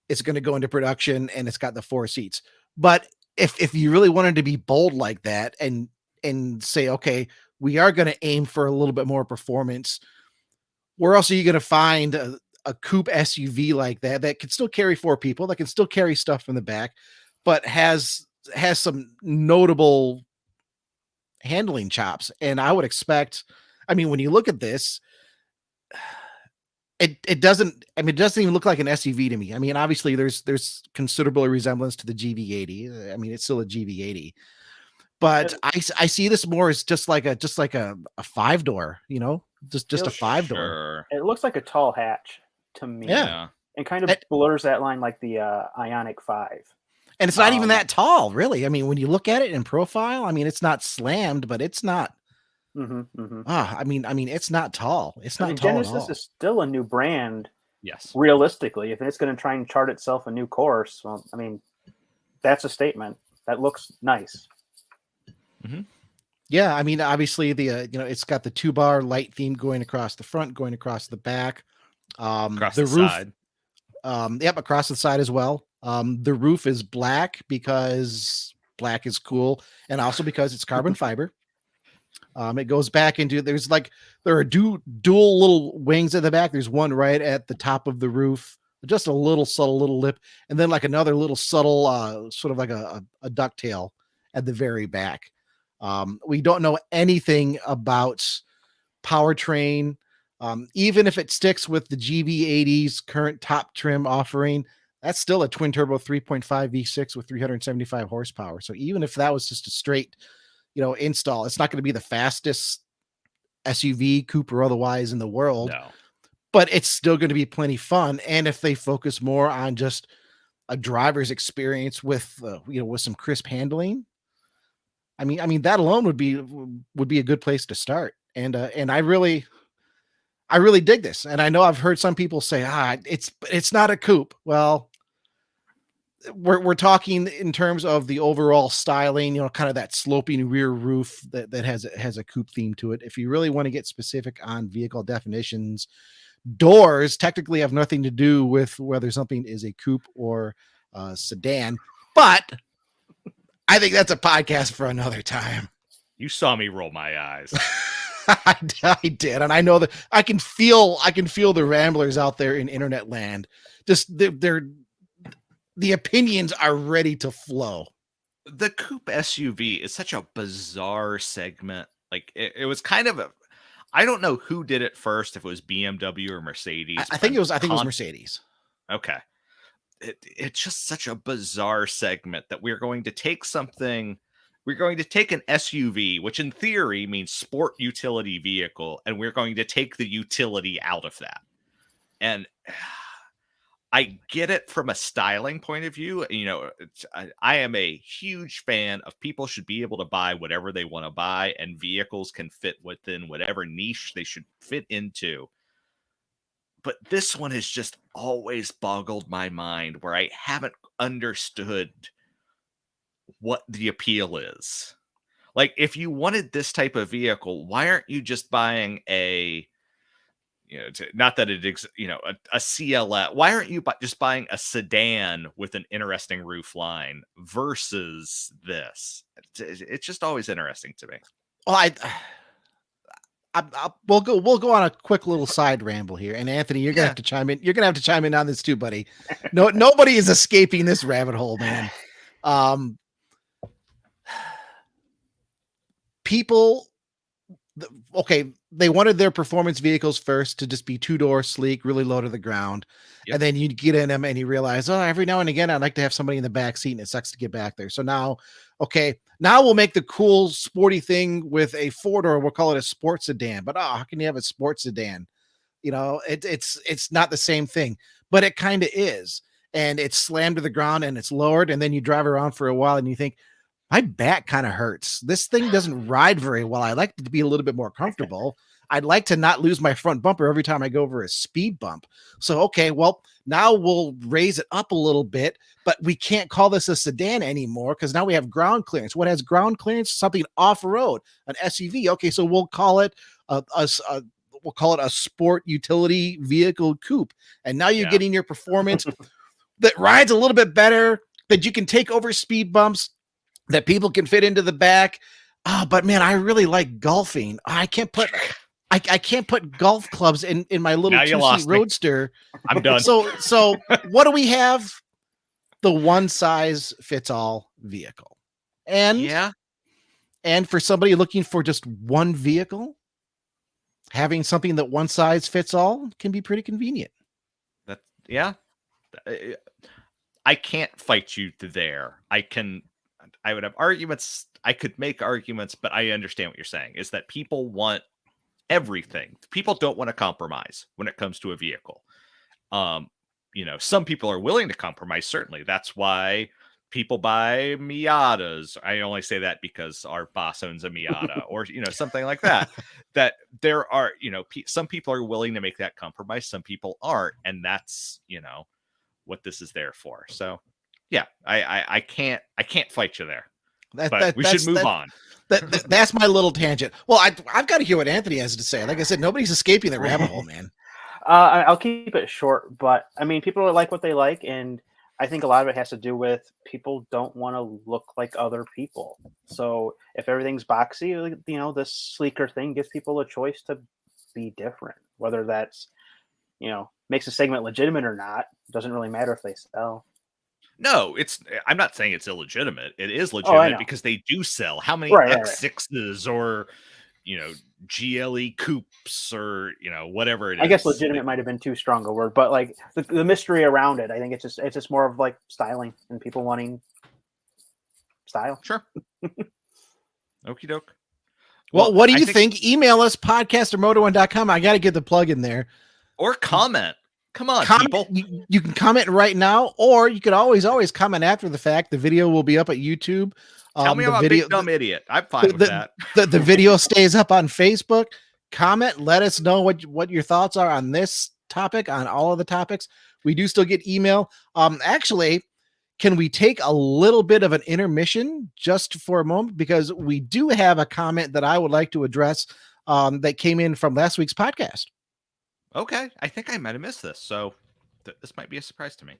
it's going to go into production and it's got the 4 seats. But if you really wanted to be bold like that and say, okay, we are going to aim for a little bit more performance, where else are you going to find a coupe SUV like that can still carry 4 people, that can still carry stuff in the back, but has some notable handling chops? And I would expect, I mean, when you look at this, it doesn't even look like an SUV to me. I mean, obviously there's considerable resemblance to the GV80. I mean, it's still a GV80, but I see this more as just like a 5-door, just a 5-door. Sure. It looks like a tall hatch to me. Yeah. And kind of blurs that line like the Ioniq 5. And it's not even that tall, really. I mean, when you look at it in profile, I mean, it's not slammed, but it's not. I mean, it's not tall. It's not tall Genesis at all. is still a new brand. Yes. Realistically, if it's going to try and chart itself a new course, well, I mean, that's a statement. That looks nice. Yeah, I mean, obviously the it's got the 2-bar light theme going across the front, going across the back, Across the the roof, side. Yep, across the side as well. The roof is black because black is cool, and also because it's carbon fiber. It goes back into, there are dual little wings at the back. There's one right at the top of the roof, just a little subtle little lip, and then like another little subtle sort of like a ducktail at the very back. We don't know anything about powertrain. Even if it sticks with the GV80's current top trim offering, that's still a twin turbo 3.5 V6 with 375 horsepower. So even if that was just a straight, install, it's not going to be the fastest SUV, coupe, or otherwise in the world. No. But it's still going to be plenty fun. And if they focus more on just a driver's experience with, with some crisp handling, I mean that alone would be a good place to start. And I really dig this. And I know I've heard some people say, it's not a coupe. Well, we're talking in terms of the overall styling, kind of that sloping rear roof that has a coupe theme to it. If you really want to get specific on vehicle definitions, doors technically have nothing to do with whether something is a coupe or a sedan, but I think that's a podcast for another time. You saw me roll my eyes. I did, and I know that I can feel the ramblers out there in internet land. Just the opinions are ready to flow. The coupe SUV is such a bizarre segment. Like it was kind of I don't know who did it first, if it was BMW or Mercedes. I think it was Mercedes. Okay. It's just such a bizarre segment that we're going to take an SUV, which in theory means sport utility vehicle, and we're going to take the utility out of that. And I get it from a styling point of view. I am a huge fan of people should be able to buy whatever they want to buy, and vehicles can fit within whatever niche they should fit into. But this one has just always boggled my mind, where I haven't understood what the appeal is. Like, if you wanted this type of vehicle, why aren't you just buying a not that it a CLS. Why aren't you just buying a sedan with an interesting roof line versus this? It's just always interesting to me. Well, we'll go on a quick little side ramble here, and Anthony, you're gonna have to chime in. You're gonna have to chime in on this too, buddy. No, nobody is escaping this rabbit hole, man. People, they wanted their performance vehicles first to just be two-door, sleek, really low to the ground, and then you get in them and you realize, every now and again I'd like to have somebody in the back seat, and it sucks to get back there. So now we'll make the cool sporty thing with a four-door. We'll call it a sports sedan. But how can you have a sports sedan? It's not the same thing, but it kind of is. And it's slammed to the ground and it's lowered, and then you drive around for a while and you think, my back kind of hurts. This thing doesn't ride very well. I like it to be a little bit more comfortable. I'd like to not lose my front bumper every time I go over a speed bump. So, now we'll raise it up a little bit, but we can't call this a sedan anymore because now we have ground clearance. What has ground clearance? Something off-road, an SUV. Okay, so we'll call it a sport utility vehicle coupe. And now you're getting your performance that rides a little bit better, that you can take over speed bumps, that people can fit into the back. But man, I really like golfing. I can't put golf clubs in my little two-seat roadster. I'm done. So what do we have? The one size fits all vehicle. And for somebody looking for just one vehicle, having something that one size fits all can be pretty convenient. I can't fight you there. I would have arguments. I could make arguments, but I understand what you're saying is that people want everything. People don't want to compromise when it comes to a vehicle. Some people are willing to compromise. Certainly. That's why people buy Miatas. I only say that because our boss owns a Miata or, something like that, that there are, some people are willing to make that compromise. Some people aren't. And that's, what this is there for. So I can't fight you there, but we should move on. That's my little tangent. Well, I've got to hear what Anthony has to say. Like I said, nobody's escaping the rabbit hole, man. I'll keep it short, but I mean, people like what they like, and I think a lot of it has to do with people don't want to look like other people. So if everything's boxy, this sleeker thing gives people a choice to be different. Whether that's, makes a segment legitimate or not, doesn't really matter if they sell. No, I'm not saying it's illegitimate. It is legitimate because they do sell. How many X6s or, GLE coupes or, whatever it is. I guess legitimate might have been too strong a word, but like the mystery around it, I think it's just more of like styling and people wanting style. Sure. Okie doke. Well, what do you think? Email us, podcast@motor1.com. I got to get the plug in there. Or comment. Come on, people. You can comment right now, or you could always comment after the fact. The video will be up at YouTube. Tell me I'm a big dumb idiot. I'm fine with that. The video stays up on Facebook. Comment. Let us know what your thoughts are on this topic, on all of the topics. We do still get email. Actually, can we take a little bit of an intermission just for a moment? Because we do have a comment that I would like to address that came in from last week's podcast. Okay, I think I might have missed this, so this might be a surprise to me.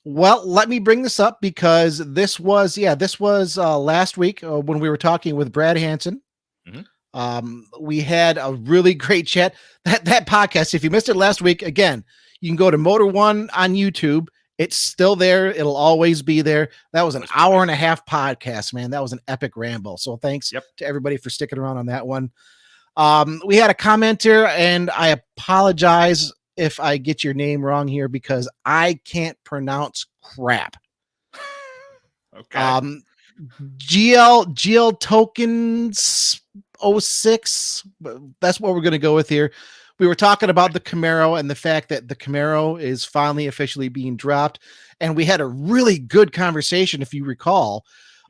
Well, let me bring this up because this was last week when we were talking with Brad Hansen. Mm-hmm. We had a really great chat. That podcast, if you missed it last week, again, you can go to Motor One on YouTube. It's still there. It'll always be there. That was an hour and a half podcast, man. That was an epic ramble. So thanks to everybody for sticking around on that one. We had a commenter, and I apologize if I get your name wrong here because I can't pronounce crap. Okay. GL tokens 06. That's what we're going to go with here. We were talking about the Camaro and the fact that the Camaro is finally officially being dropped. And we had a really good conversation, if you recall,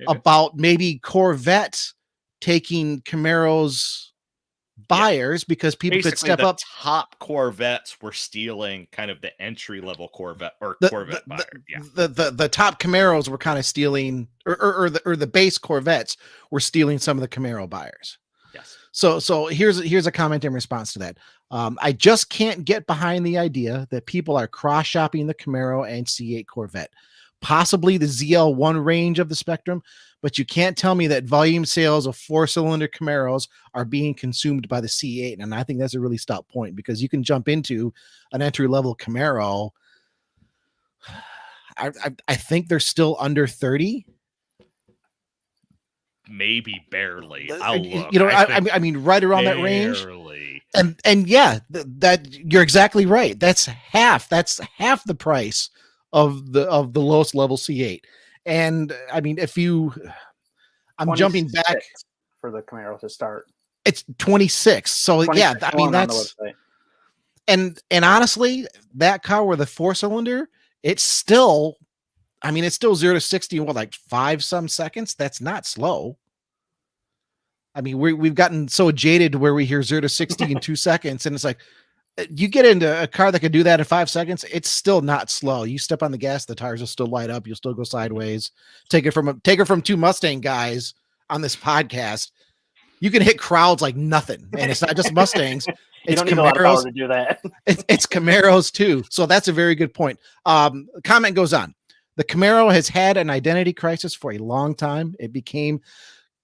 about maybe Corvette taking Camaro's buyers because people could step up. Top Corvettes were stealing kind of the entry level Corvette or Corvette buyer. The top Camaros were kind of stealing, or the base Corvettes were stealing some of the Camaro buyers. Yes. So here's a comment in response to that. I just can't get behind the idea that people are cross shopping the Camaro and C8 Corvette, possibly the ZL1 range of the spectrum, but you can't tell me that volume sales of 4-cylinder Camaros are being consumed by the C8. And I think that's a really stout point, because you can jump into an entry level Camaro. I think they're still under 30. Maybe barely. I'll look. I mean, right around that range. Barely. And yeah, that you're exactly right. That's half the price of the lowest level C8. And I mean, I'm jumping back for the Camaro to start. It's 26. So yeah, I mean, that's, and honestly, that car with a 4-cylinder, it's still 0 to 60 in what, like 5 some seconds. That's not slow. I mean, we've gotten so jaded where we hear 0 to 60 in 2 seconds, and it's like, you get into a car that can do that in 5 seconds, it's still not slow. You step on the gas, the tires will still light up, you'll still go sideways. Take it from 2 Mustang guys on this podcast. You can hit crowds like nothing, and it's not just Mustangs. It's Camaros. A lot of power to do that. it's Camaros too. So that's a very good point. Comment goes on. The Camaro has had an identity crisis for a long time. It became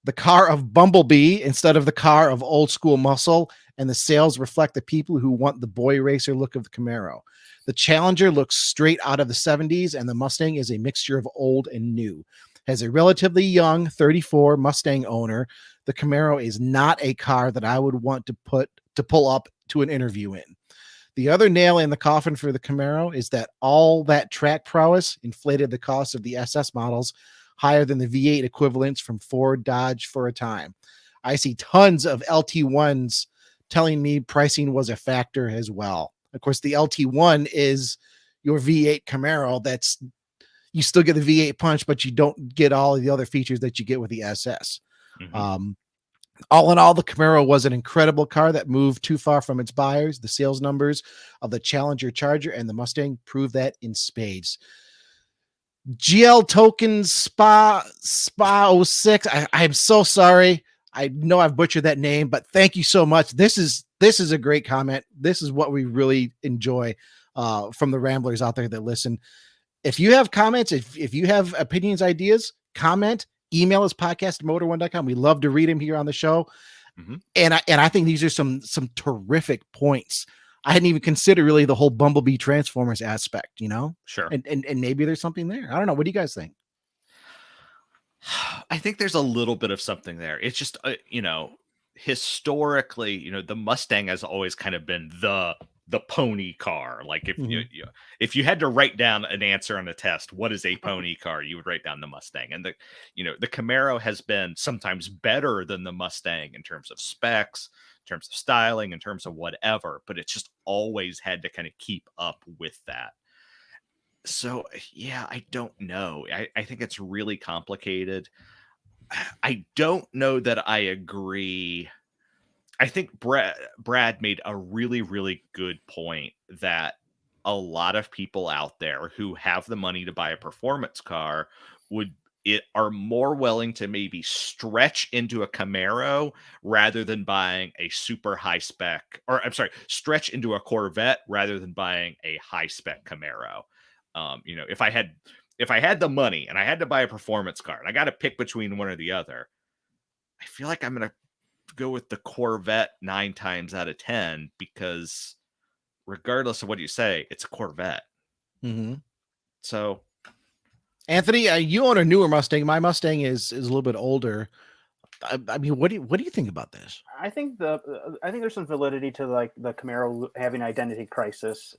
the car of Bumblebee instead of the car of old school muscle, and the sales reflect the people who want the boy racer look of the Camaro. The Challenger looks straight out of the 70s, and the Mustang is a mixture of old and new. As a relatively young 34 Mustang owner, the Camaro is not a car that I would want to pull up to an interview in. The other nail in the coffin for the Camaro is that all that track prowess inflated the cost of the SS models higher than the V8 equivalents from Ford, Dodge for a time. I see tons of LT1s telling me pricing was a factor as well. Of course, the LT1 is your V8 Camaro. You still get the V8 punch, but you don't get all of the other features that you get with the SS. Mm-hmm. All in all, the Camaro was an incredible car that moved too far from its buyers. The sales numbers of the Challenger, Charger, and the Mustang prove that in spades. GL Token Spa 06. I'm so sorry. I know I've butchered that name, but thank you so much. This is a great comment. This is what we really enjoy from the Ramblers out there that listen. If you have comments, if you have opinions, ideas, comment, email us podcast@motor1.com. We love to read them here on the show. Mm-hmm. And I think these are some terrific points. I hadn't even considered really the whole Bumblebee Transformers aspect, Sure. And maybe there's something there. I don't know. What do you guys think? I think there's a little bit of something there. It's just, historically, the Mustang has always kind of been the pony car. Like if you had to write down an answer on a test, what is a pony car, you would write down the Mustang. And the Camaro has been sometimes better than the Mustang in terms of specs, in terms of styling, in terms of whatever, but it's just always had to kind of keep up with that. So yeah, I don't know. I think it's really complicated. I don't know that I agree. I think Brad made a really, really good point that a lot of people out there who have the money to buy a performance car are more willing to maybe stretch into a Camaro rather than buying a super high spec, or I'm sorry, stretch into a Corvette rather than buying a high spec Camaro. If I had the money and I had to buy a performance car and I got to pick between one or the other, I feel like I'm going to go with the Corvette 9 times out of 10, because regardless of what you say, it's a Corvette. Mm-hmm. So, Anthony, you own a newer Mustang. My Mustang is a little bit older. I mean, what do you think about this? I think there's some validity to like the Camaro having identity crisis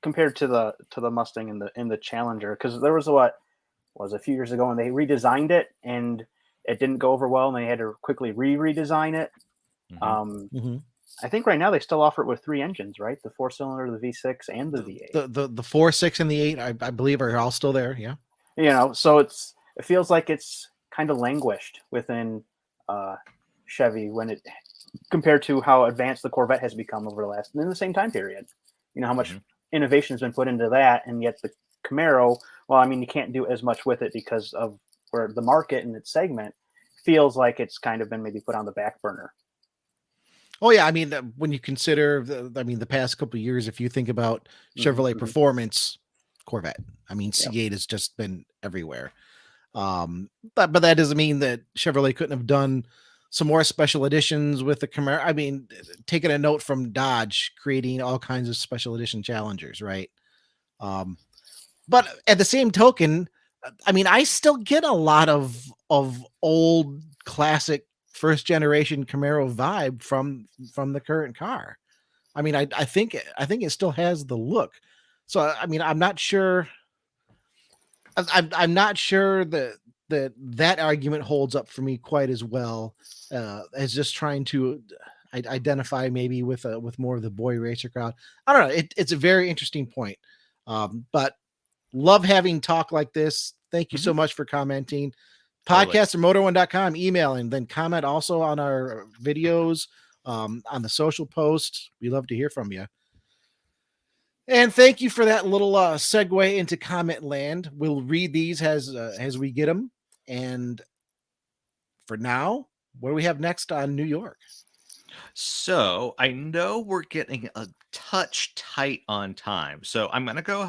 compared to the Mustang in the Challenger, because there was a few years ago when they redesigned it and it didn't go over well and they had to quickly redesign it. Mm-hmm. I think right now they still offer it with 3 engines, right? The 4-cylinder, the V6, and the V8. The 4, 6, and the 8, I believe, are all still there. Yeah. So it feels like it's kind of languished within Chevy compared to how advanced the Corvette has become over in the same time period. How much innovation has been put into that, and yet the Camaro, well, I mean, you can't do as much with it because of where the market and its segment feels like it's kind of been maybe put on the back burner. Oh yeah, I mean when you consider the past couple of years, if you think about Chevrolet Mhm. performance, Corvette. I mean Yep. C8 has just been everywhere. But that doesn't mean that Chevrolet couldn't have done some more special editions with the Camaro. I mean, taking a note from Dodge, creating all kinds of special edition Challengers, right? Um, but at the same token, I mean, I still get a lot of old classic first generation Camaro vibe from the current car. I mean, I think it still has the look. So I mean, I'm not sure. I'm not sure that argument holds up for me quite as well as just trying to identify maybe with more of the boy racer crowd. I don't know. It's a very interesting point. But love having talk like this. Thank you Mhm. so much for commenting. Totally. Podcast at motor1.com, email, and then comment also on our videos, on the social posts. We love to hear from you. And thank you for that little segue into comment land. We'll read these as we get them. And for now, what do we have next on New York? So I know we're getting a touch tight on time. So I'm going to go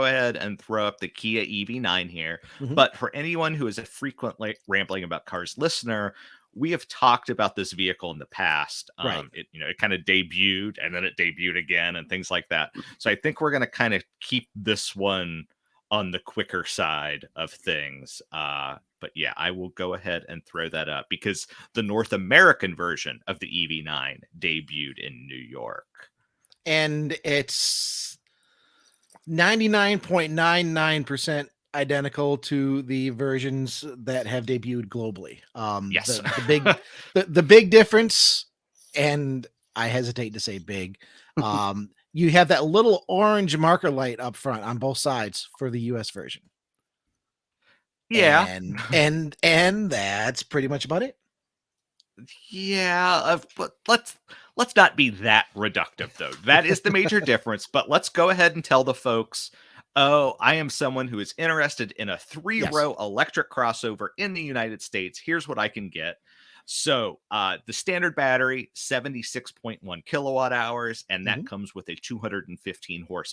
ahead and throw up the Kia EV9 here. Mhm. But for anyone who is a frequently rambling about cars listener, we have talked about this vehicle in the past. Right. It kind of debuted and then it debuted again and things like that. So I think we're going to kind of keep this one on the quicker side of things. But yeah, I will go ahead and throw that up because the North American version of the EV9 debuted in New York. And it's 99.99% identical to the versions that have debuted globally. Yes. The big difference, and I hesitate to say big, you have that little orange marker light up front on both sides for the US version. Yeah. And that's pretty much about it. Yeah, but let's not be that reductive though. That is the major difference, but let's go ahead and tell the folks, "Oh, I am someone who is interested in a Yes. three-row electric crossover in the United States. Here's what I can get." So, the standard battery, 76.1 kilowatt hours, and that Mhm. comes with a 215 horse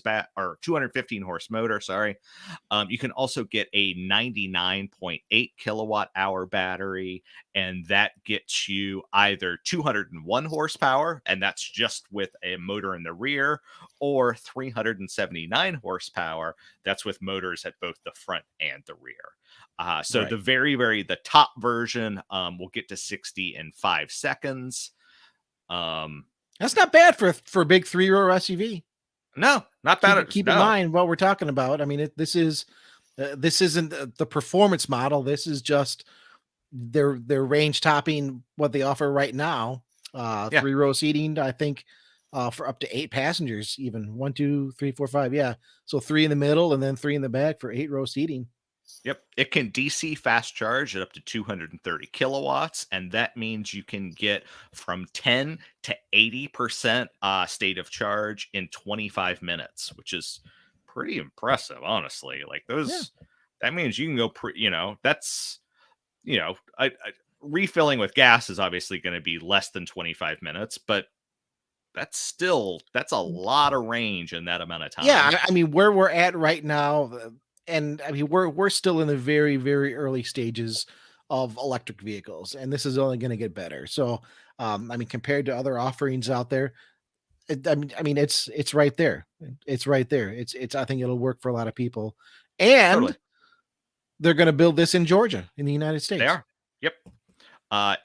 motor, sorry. You can also get a 99.8 kilowatt hour battery, and that gets you either 201 horsepower, and that's just with a motor in the rear, or 379 horsepower, that's with motors at both the front and the rear. So Right. the top version will get to 60 in 5 seconds. Um, That's not bad for a big 3-row SUV. no, not bad. Keep in No, mind what we're talking about. I mean, this isn't the performance model. This is just their range topping what they offer right now. yeah. 3-row seating, I think, for up to 8 passengers, even 1, 2, 3, 4, 5. Yeah. So 3 in the middle and then 3 in the back for 8-row seating. Yep. It can DC fast charge at up to 230 kilowatts. And that means you can get from 10 to 80% state of charge in 25 minutes, which is pretty impressive, honestly. Like Yeah. that means you can go, that's, refilling with gas is obviously going to be less than 25 minutes, but that's a lot of range in that amount of Yeah. time. I mean, where we're at right now, and I mean, we're still in the very, very early stages of electric vehicles, and this is only going to get better. So, I mean, compared to other offerings out there, it's right there. It's right there. It's. I think it'll work for a lot of people, Totally. and they're going to build this in Georgia, in the United They States. are. Yep.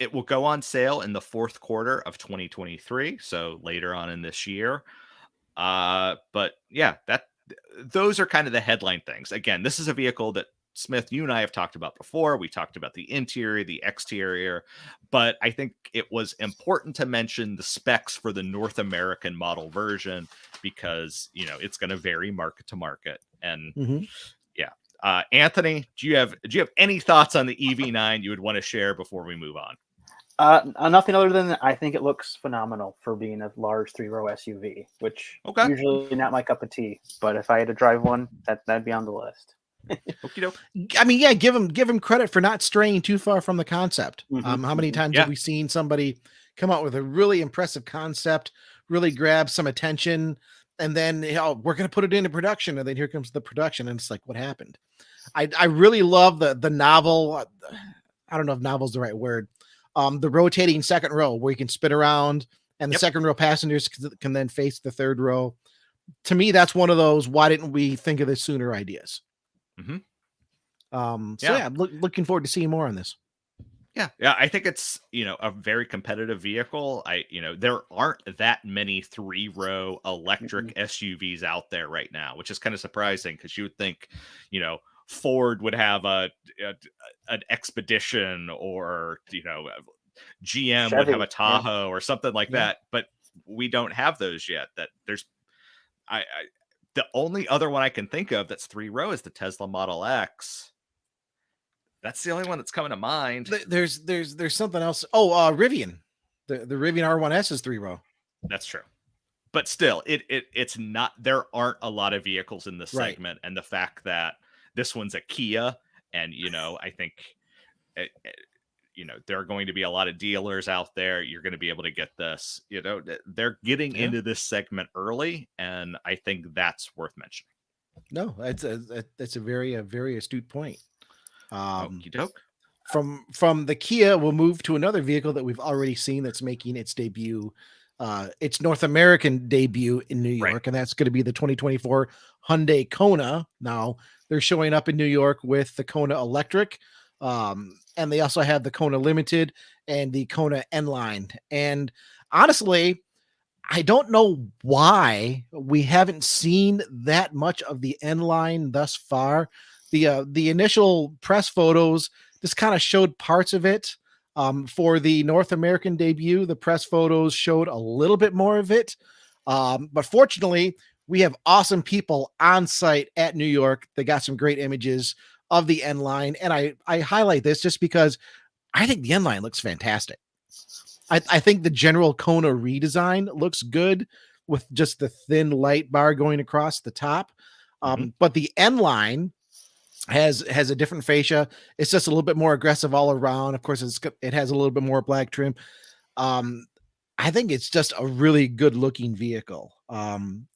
It will go on sale in the fourth quarter of 2023, so later on in this year. But yeah, those are kind of the headline things. Again, this is a vehicle that Smith, you and I have talked about before. We talked about the interior, the exterior, but I think it was important to mention the specs for the North American model version because it's going to vary market to market. And Mhm. yeah, Anthony, do you have any thoughts on the EV9 you would want to share before we move on? Nothing other than I think it looks phenomenal for being a large 3-row SUV, which Okay. usually not my cup of tea. But if I had to drive one, that'd be on the list. Okie doke. I mean, yeah, give him credit for not straying too far from the concept. Mhm, How many times Yeah. have we seen somebody come out with a really impressive concept, really grab some attention, and then we're going to put it into production, and then here comes the production, and it's like, what happened? I really love the novel. I don't know if novel's the right word. The rotating second row where you can spin around, and the Yep. second row passengers can then face the third row. To me, that's one of those why didn't we think of this sooner ideas. Mhm. So Yeah. yeah, looking forward to seeing more on this. Yeah, I think it's a very competitive vehicle. There aren't that many 3-row electric SUVs out there right now, which is kind of surprising because you would think, Ford would have an Expedition, or GM would have Chevy, a Tahoe or something like Yeah. that, but we don't have those yet. That there's, I the only other one I can think of that's 3-row is the Tesla Model X. That's the only one that's coming to mind. There's something else. Oh, Rivian. The Rivian R1S is 3-row. That's true. But still, it's not, there aren't a lot of vehicles in this Right. segment, and the fact that this one's a Kia, and I think there are going to be a lot of dealers out there. You're going to be able to get this. They're getting Yeah. into this segment early, and I think that's worth mentioning. No, that's a very astute point. Okie doke. From the Kia, we'll move to another vehicle that we've already seen that's making its debut, its North American debut in New York, Right. and that's going to be the 2024 Hyundai Kona. Now they're showing up in New York with the Kona Electric, and they also have the Kona Limited and the Kona N Line. And honestly, I don't know why we haven't seen that much of the N Line thus far. The initial press photos just kind of showed parts of it. For the North American debut, the press photos showed a little bit more of it. But fortunately, we have awesome people on site at New York. They got some great images of the N Line. And I highlight this just because I think the N Line looks fantastic. I think the general Kona redesign looks good with just the thin light bar going across the top. But the N Line has a different fascia. It's just a little bit more aggressive all around. Of course, it has a little bit more black trim. I think it's just a really good looking vehicle.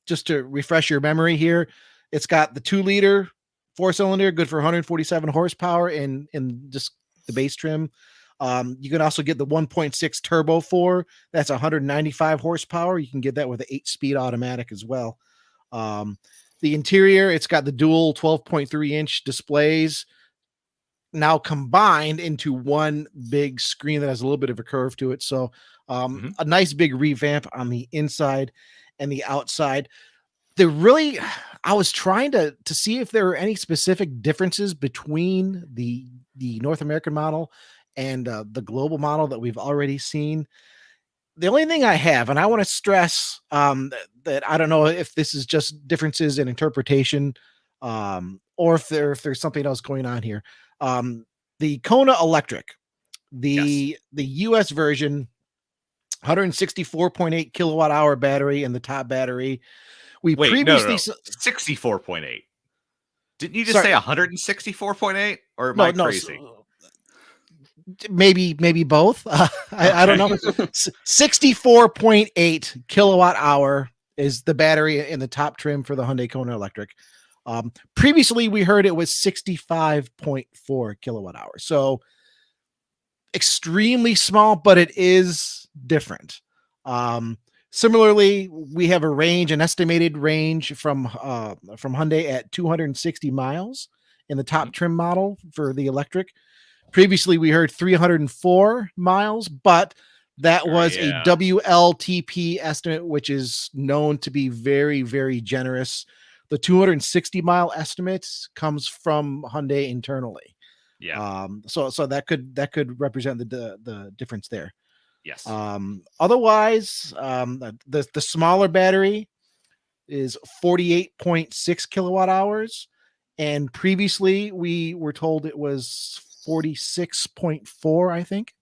Just to refresh your memory here, it's got the 2-liter 4-cylinder, good for 147 horsepower in just the base trim. You can also get the 1.6 turbo 4. That's 195 horsepower. You can get that with an 8-speed automatic as well. The interior, it's got the dual 12.3-inch displays now combined into one big screen that has a little bit of a curve to it. So a nice big revamp on the inside and the outside. I was trying to see if there were any specific differences between the North American model and the global model that we've already seen. The only thing I have, and I want to stress that I don't know if this is just differences in interpretation, or if there's something else going on here. The Kona Electric, the US version, 164.8 kilowatt hour battery in the top battery. We Wait, previously no. 64.8. Didn't you just say 164.8? Or am I crazy? Maybe both. I don't know. 64.8 kilowatt hour is the battery in the top trim for the Hyundai Kona Electric. Previously, we heard it was 65.4 kilowatt hours. So extremely small, but it is different. Similarly, we have an estimated range from Hyundai at 260 miles in the top trim model for the electric. Previously, we heard 304 miles, but that was a WLTP estimate, which is known to be very, very generous. The 260-mile estimate comes from Hyundai internally. Yeah. So that could represent the difference there. Yes. Otherwise, the smaller battery is 48.6 kilowatt hours, and previously we were told it was 46.4, I think.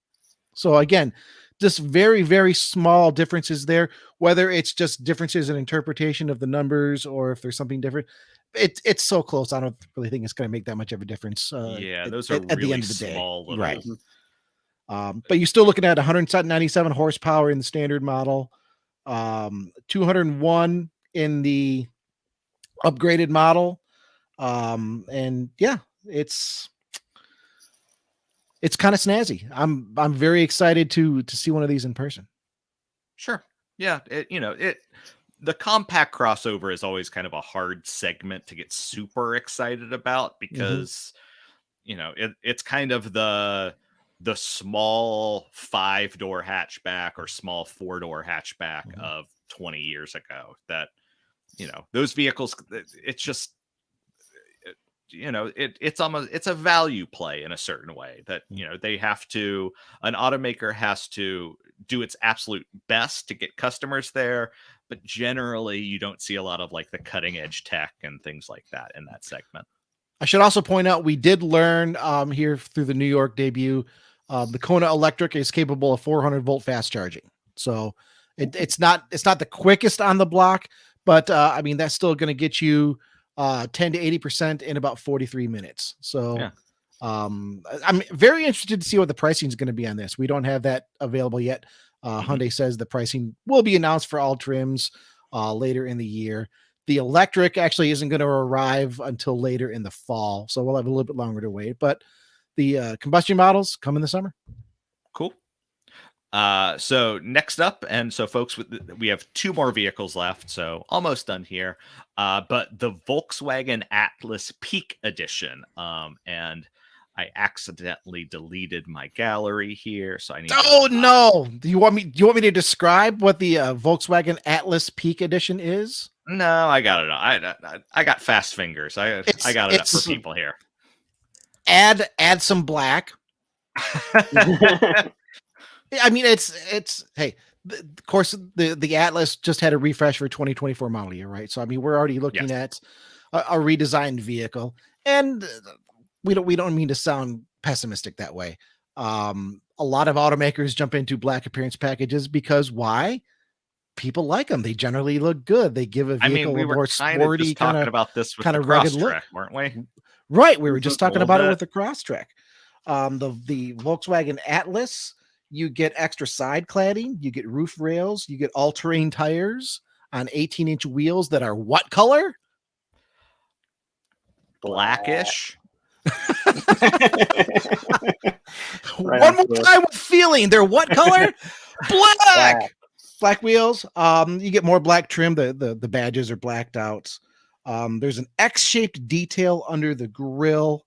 So again, just very, very small differences there, whether it's just differences in interpretation of the numbers or if there's something different. it's so close. I don't really think it's going to make that much of a difference. Yeah, at, those are at the really end of the day, small little. right? But you're still looking at 197 horsepower in the standard model, 201 in the upgraded model, and yeah, it's kind of snazzy. I'm very excited to see one of these in person. Sure. Yeah. The compact crossover is always kind of a hard segment to get super excited about because, it's kind of the small 5-door hatchback or small 4-door hatchback of 20 years ago that, those vehicles, it's just, it's a value play in a certain way that, an automaker has to do its absolute best to get customers there. But generally you don't see a lot of like the cutting edge tech and things like that in that segment. I should also point out, we did learn here through the New York debut, the Kona Electric is capable of 400 volt fast charging. So it's not the quickest on the block, but I mean, that's still going to get you 10 to 80% in about 43 minutes. So yeah. I'm very interested to see what the pricing is going to be on this. We don't have that available yet. Hyundai says the pricing will be announced for all trims later in the year. The electric actually isn't going to arrive until later in the fall, so we'll have a little bit longer to wait. But the combustion models come in the summer. Cool. So next up, and so folks, we have 2 more vehicles left, so almost done here. But the Volkswagen Atlas Peak Edition, and I accidentally deleted my gallery here, so I need. Oh no! Do you want me to describe what the Volkswagen Atlas Peak Edition is? No, I got it. I got fast fingers. I got it up for people here. Add some black. I mean, it's hey, of course the Atlas just had a refresh for 2024 model year, right? So I mean, we're already looking at a redesigned vehicle, and we don't mean to sound pessimistic that way. A lot of automakers jump into black appearance packages because why? People like them. They generally look good. They give a vehicle we a were more kind of sporty just talking about this with kind the of rugged look, Crosstrek, weren't we? Right. We were just talking about it with the Crosstrek. The Volkswagen Atlas, you get extra side cladding, you get roof rails, you get all-terrain tires on 18-inch wheels that are what color? Blackish. One more time with feeling. They're what color? Black wheels. You get more black trim. The badges are blacked out. There's an X-shaped detail under the grille.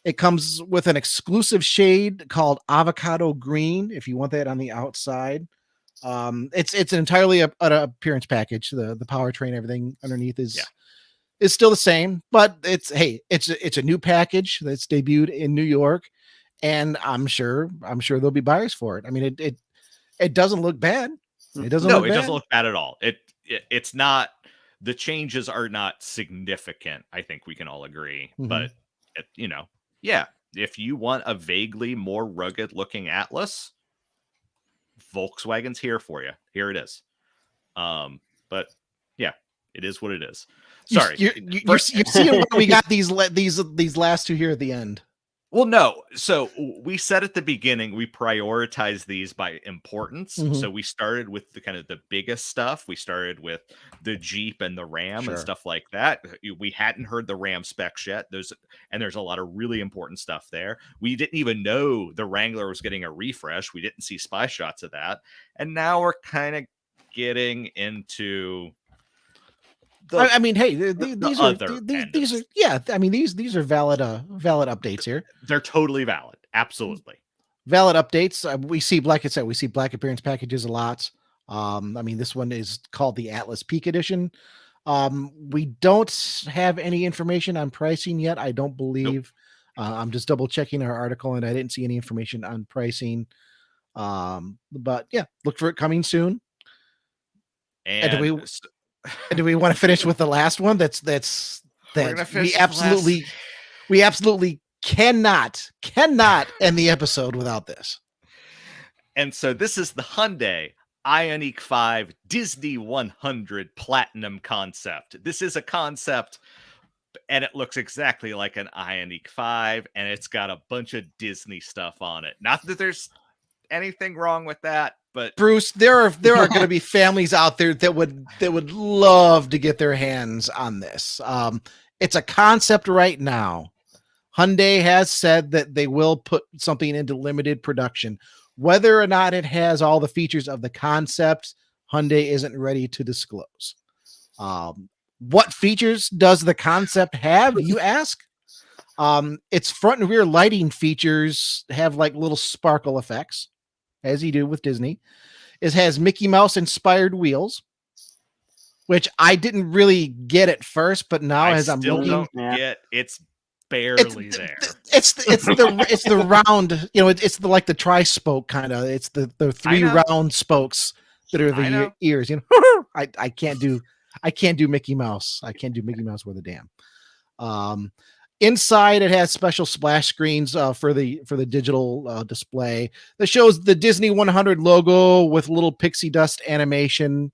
It comes with an exclusive shade called avocado green, if you want that on the outside. It's an entirely an appearance package. The powertrain, everything underneath is still the same, but it's a new package that's debuted in New York, and I'm sure there'll be buyers for it. I mean, it doesn't look bad. It doesn't look bad at all. It's not, the changes are not significant. I think we can all agree, but if you want a vaguely more rugged looking Atlas, Volkswagen's here for you. Here it is. But yeah, it is what it is. Sorry. You're seeing why we got these last 2 here at the end. Well, no. So we said at the beginning, we prioritize these by importance. So we started with the kind of the biggest stuff. We started with the Jeep and the Ram and stuff like that. We hadn't heard the Ram specs yet. There's a lot of really important stuff there. We didn't even know the Wrangler was getting a refresh. We didn't see spy shots of that. And now we're kind of getting into I mean, hey, these are valid updates here. They're totally valid. Absolutely valid updates. We see, like I said, we see black appearance packages a lot. I mean, this one is called the Atlas Peak Edition. We don't have any information on pricing yet. I don't believe. Nope. I'm just double checking our article, and I didn't see any information on pricing. But yeah, look for it coming soon. And do we want to finish with the last one? We absolutely cannot end the episode without this. And so this is the Hyundai Ioniq 5 Disney 100 Platinum concept. This is a concept and it looks exactly like an Ioniq 5, and it's got a bunch of Disney stuff on it. Not that there's anything wrong with that, but Bruce, there are going to be families out there that would love to get their hands on this. It's a concept right now. Hyundai has said that they will put something into limited production. Whether or not it has all the features of the concept, Hyundai isn't ready to disclose. What features does the concept have, you ask? Its front and rear lighting features have like little sparkle effects, as you do with Disney. It has Mickey Mouse inspired wheels, which I didn't really get at first, but now as I'm still looking, don't get it's barely there. It's the round, it's the like the tri-spoke kind of. It's the three round spokes that are the ears. I can't do Mickey Mouse. I can't do Mickey Mouse with a damn. Inside, it has special splash screens for the digital display that shows the Disney 100 logo with little pixie dust animation.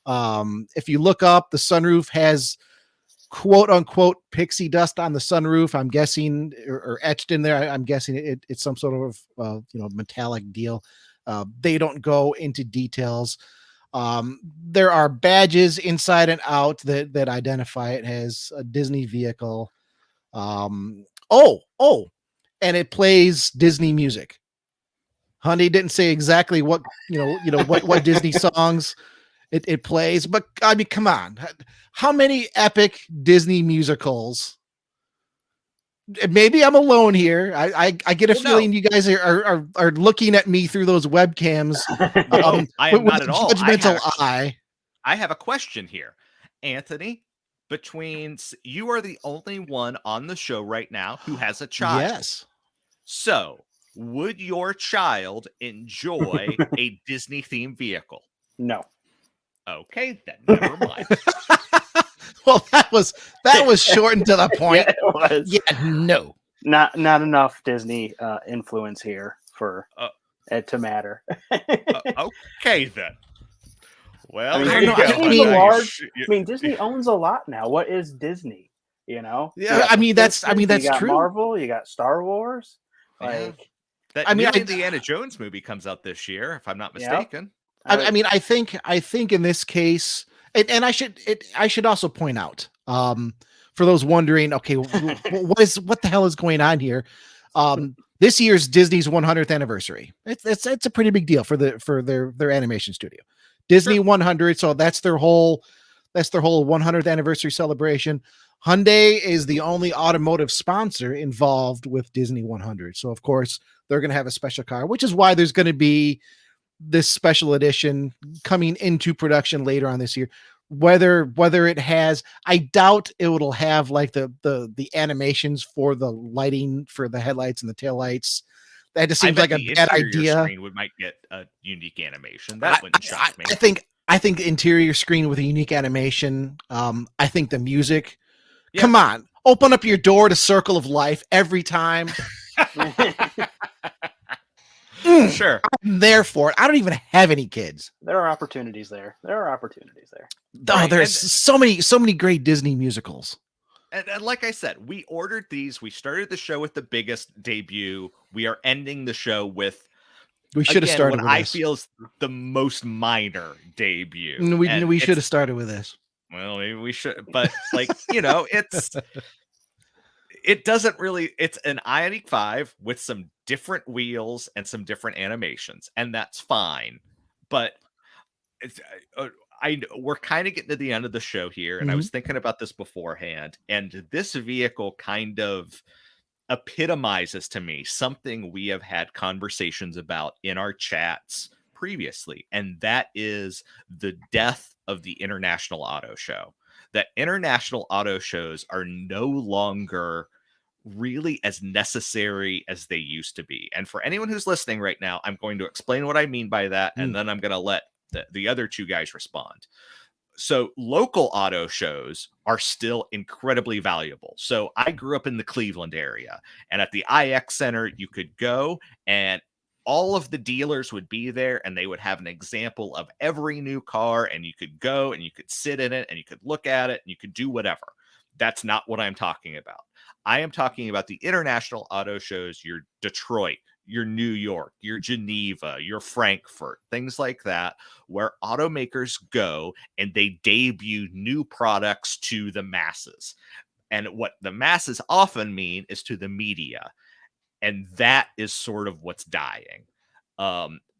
If you look up, the sunroof has quote unquote pixie dust on the sunroof. I'm guessing, or etched in there. I'm guessing it's some sort of metallic deal. They don't go into details. There are badges inside and out that identify it as a Disney vehicle. And it plays Disney music. Hyundai didn't say exactly what what Disney songs it plays, but I mean, come on, how many epic Disney musicals? Maybe I'm alone here. I get a feeling you guys are looking at me through those webcams. I am not at all. Judgmental eye. I have a question here, Anthony. You are the only one on the show right now who has a child. Yes. So, would your child enjoy a Disney themed vehicle? No. Okay, then never mind. Well, that was shortened to the point. Yeah, it was. Yeah, no. Not enough Disney influence here for it to matter. Okay, then. Well, Disney owns a lot now. What is Disney? Yeah, that's true. True. Marvel, you got Star Wars. That Indiana Jones movie comes out this year, if I'm not mistaken. I think in this case, and I should also point out, for those wondering, okay, what the hell is going on here? This year's Disney's 100th anniversary. It's a pretty big deal for their animation studio. Disney 100, so that's their whole 100th anniversary celebration. Hyundai is the only automotive sponsor involved with Disney 100. So of course, they're going to have a special car, which is why there's going to be this special edition coming into production later on this year. Whether it has, I doubt it will have like the animations for the lighting for the headlights and the taillights. That just seems like a bad idea. We might get a unique animation. That wouldn't shock me. I think the interior screen with a unique animation. I think the music. Yeah. Come on, open up your door to Circle of Life every time. Sure, I'm there for it. I don't even have any kids. There are opportunities there. Oh, there's so many great Disney musicals. And like I said, we ordered these. We started the show with the biggest debut. We are ending the show with. We should have started what with I this. feel is the most minor debut. We should have started with this. Well, maybe we should, but it doesn't really. It's an Ioniq 5 with some different wheels and some different animations, and that's fine. But we're kind of getting to the end of the show here, and I was thinking about this beforehand, and this vehicle kind of epitomizes to me something we have had conversations about in our chats previously, and that is the death of the International Auto Show. That international auto shows are no longer really as necessary as they used to be. And for anyone who's listening right now, I'm going to explain what I mean by that, and then I'm going to let the other two guys respond. So local auto shows are still incredibly valuable. So I grew up in the Cleveland area, and at the IX Center, you could go and all of the dealers would be there, and they would have an example of every new car, and you could go and you could sit in it and you could look at it and you could do whatever. That's not what I'm talking about. I am talking about the international auto shows, your Detroit, your New York, your Geneva, your Frankfurt, things like that, where automakers go and they debut new products to the masses. And what the masses often mean is to the media. And that is sort of what's dying.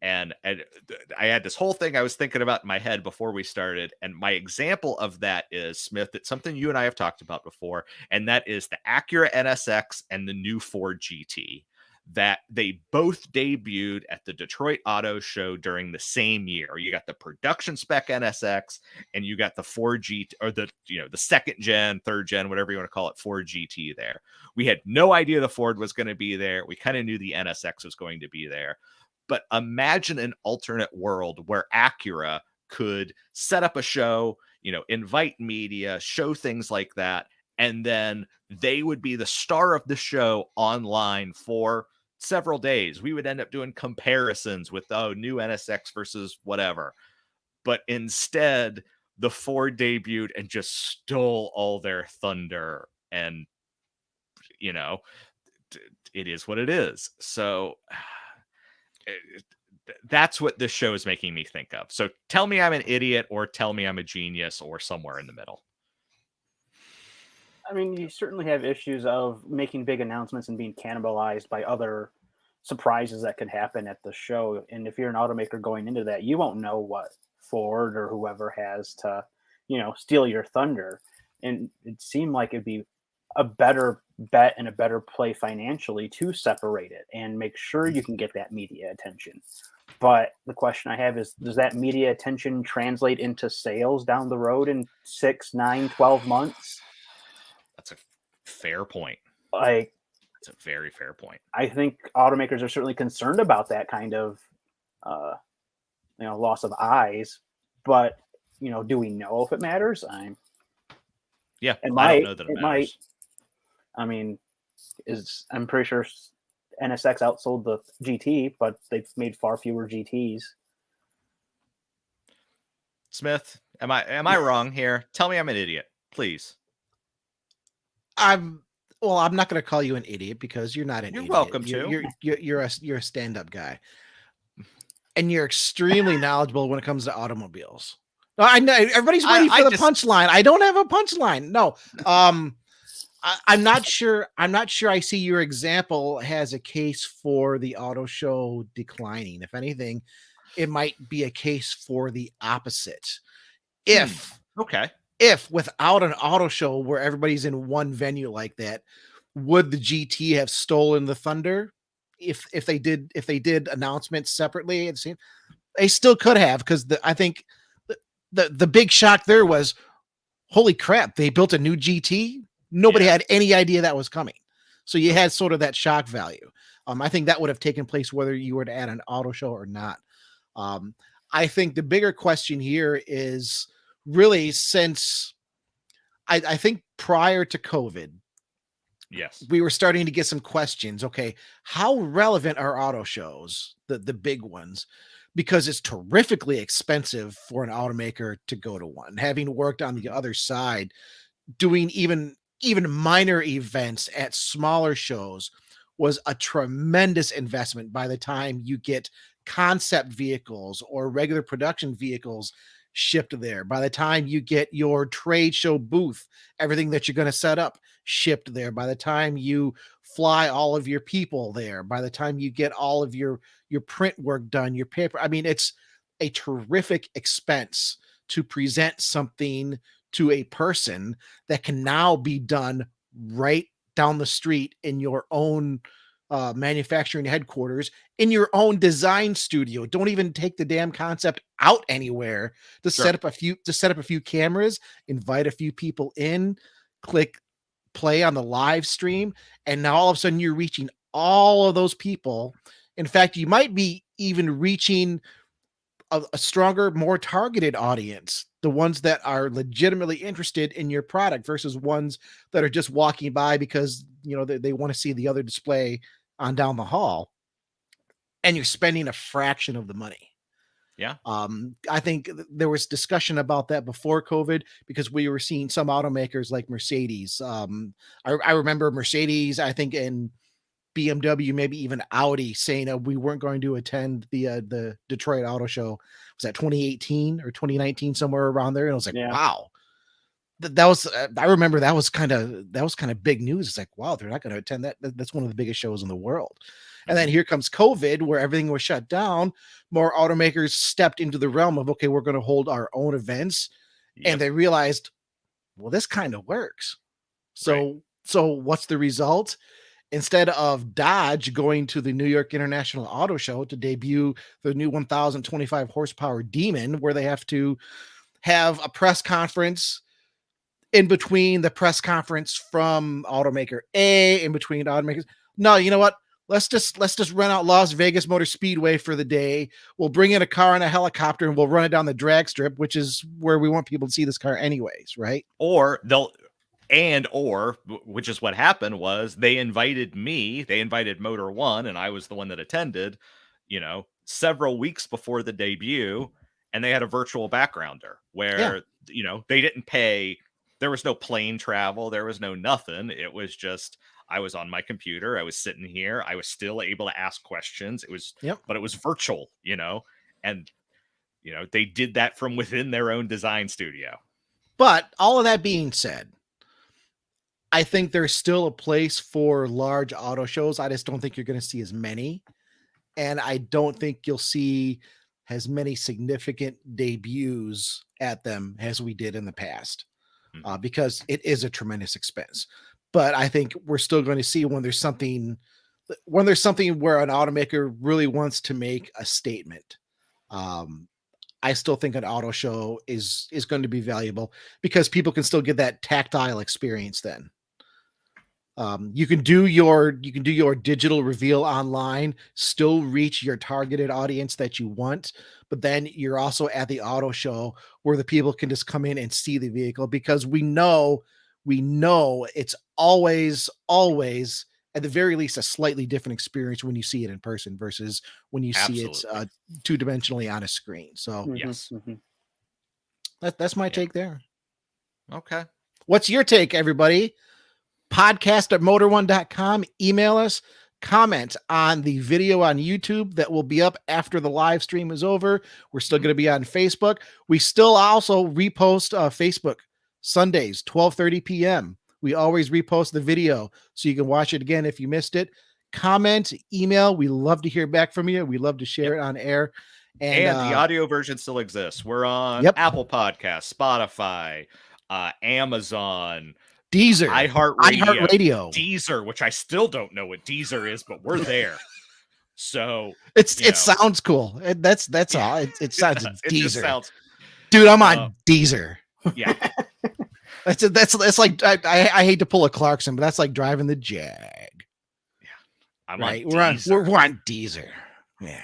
And I had this whole thing I was thinking about in my head before we started. And my example of that is, Smith, it's something you and I have talked about before. And that is the Acura NSX and the new Ford GT, that they both debuted at the Detroit Auto Show during the same year. You got the production spec NSX and you got the Ford GT, or the second gen, third gen, whatever you want to call it, Ford GT there. We had no idea the Ford was going to be there. We kind of knew the NSX was going to be there. But imagine an alternate world where Acura could set up a show, invite media, show things like that, and then they would be the star of the show online for several days. We would end up doing comparisons with, new NSX versus whatever. But instead, the Ford debuted and just stole all their thunder. And, it is what it is. So that's what this show is making me think of. So tell me I'm an idiot, or tell me I'm a genius, or somewhere in the middle. I mean, you certainly have issues of making big announcements and being cannibalized by other surprises that could happen at the show. And if you're an automaker going into that, you won't know what Ford or whoever has to, steal your thunder. And it seemed like it'd be a better bet and a better play financially to separate it and make sure you can get that media attention. But the question I have is, does that media attention translate into sales down the road in 6, 9, 12 months? That's a fair point. It's a very fair point. I think automakers are certainly concerned about that kind of, loss of eyes. But do we know if it matters? I don't know that it matters. Might. I mean, I'm pretty sure NSX outsold the GT, but they've made far fewer GTs. Smith, am I wrong here? Tell me I'm an idiot, please. I'm not going to call you an idiot because you're not an idiot. You're welcome to. You're a stand-up guy, and you're extremely knowledgeable when it comes to automobiles. No, I know everybody's waiting for the punchline. I don't have a punchline. No, I'm not sure. I see your example has a case for the auto show declining. If anything, it might be a case for the opposite. If without an auto show where everybody's in one venue like that, would the GT have stolen the thunder? If they did announcements separately, it seemed they still could have, because I think the big shock there was, holy crap, they built a new GT. Nobody had any idea that was coming. So you had sort of that shock value. I think that would have taken place whether you were to add an auto show or not. I think the bigger question here is really, since I think prior to COVID, yes, we were starting to get some questions. Okay, how relevant are auto shows, the big ones? Because it's terrifically expensive for an automaker to go to one. Having worked on the other side, doing even minor events at smaller shows was a tremendous investment. By the time you get concept vehicles or regular production vehicles shipped there, by the time you get your trade show booth, everything that you're going to set up shipped there, by the time you fly all of your people there, by the time you get all of your print work done, your paper, I mean, it's a terrific expense to present something to a person that can now be done right down the street in your own manufacturing headquarters, in your own design studio. Don't even take the damn concept out anywhere to set up a few cameras, invite a few people in, click play on the live stream, and now all of a sudden you're reaching all of those people. In fact, you might be even reaching a stronger, more targeted audience, the ones that are legitimately interested in your product versus ones that are just walking by because they want to see the other display on down the hall, and you're spending a fraction of the money. Yeah. I think there was discussion about that before COVID because we were seeing some automakers like Mercedes. I remember Mercedes, I think, in BMW, maybe even Audi, saying we weren't going to attend the Detroit Auto Show. Was that 2018 or 2019, somewhere around there? And I was like, Yeah. wow. That was I remember that was kind of big news. It's like, wow, they're not going to attend that. That's one of the biggest shows in the world. And then here comes COVID, where everything was shut down. More automakers stepped into the realm of, okay, we're going to hold our own events. Yep. And they realized, well, this kind of works. So what's the result? Instead of Dodge going to the New York International Auto Show to debut the new 1025 horsepower Demon, where they have to have a press conference in between the press conference from automaker A, in between automakers. No, you know what? Let's just rent out Las Vegas Motor Speedway for the day. We'll bring in a car and a helicopter and we'll run it down the drag strip, which is where we want people to see this car anyways, right? Or which is what happened, was they invited Motor One, and I was the one that attended, several weeks before the debut, and they had a virtual backgrounder where, they didn't pay. There was no plane travel. There was no nothing. It was just, I was on my computer. I was sitting here. I was still able to ask questions. But it was virtual, and, they did that from within their own design studio. But all of that being said, I think there's still a place for large auto shows. I just don't think you're going to see as many. And I don't think you'll see as many significant debuts at them as we did in the past, because it is a tremendous expense. But I think we're still going to see when there's something where an automaker really wants to make a statement. I still think an auto show is going to be valuable because people can still get that tactile experience then. You can do your digital reveal online, still reach your targeted audience that you want, but then you're also at the auto show where the people can just come in and see the vehicle, because we know it's always at the very least a slightly different experience when you see it in person versus when you see it two-dimensionally on a screen. So yes, that's my take there. Okay. What's your take, everybody? podcast@motor1.com. Email us, comment on the video on YouTube that will be up after the live stream is over. We're still going to be on Facebook. We still also repost Facebook Sundays, 12:30 p.m. We always repost the video so you can watch it again if you missed it. Comment, email. We love to hear back from you. We love to share it on air. And the audio version still exists. We're on Apple Podcasts, Spotify, Amazon, Deezer, iHeartRadio, Deezer, which I still don't know what Deezer is, but we're there. So it sounds cool. That's all. It sounds Deezer. Dude, I'm on Deezer. Yeah. That's like I hate to pull a Clarkson, but that's like driving the Jag. Yeah. I'm right. On we're on Deezer. Yeah.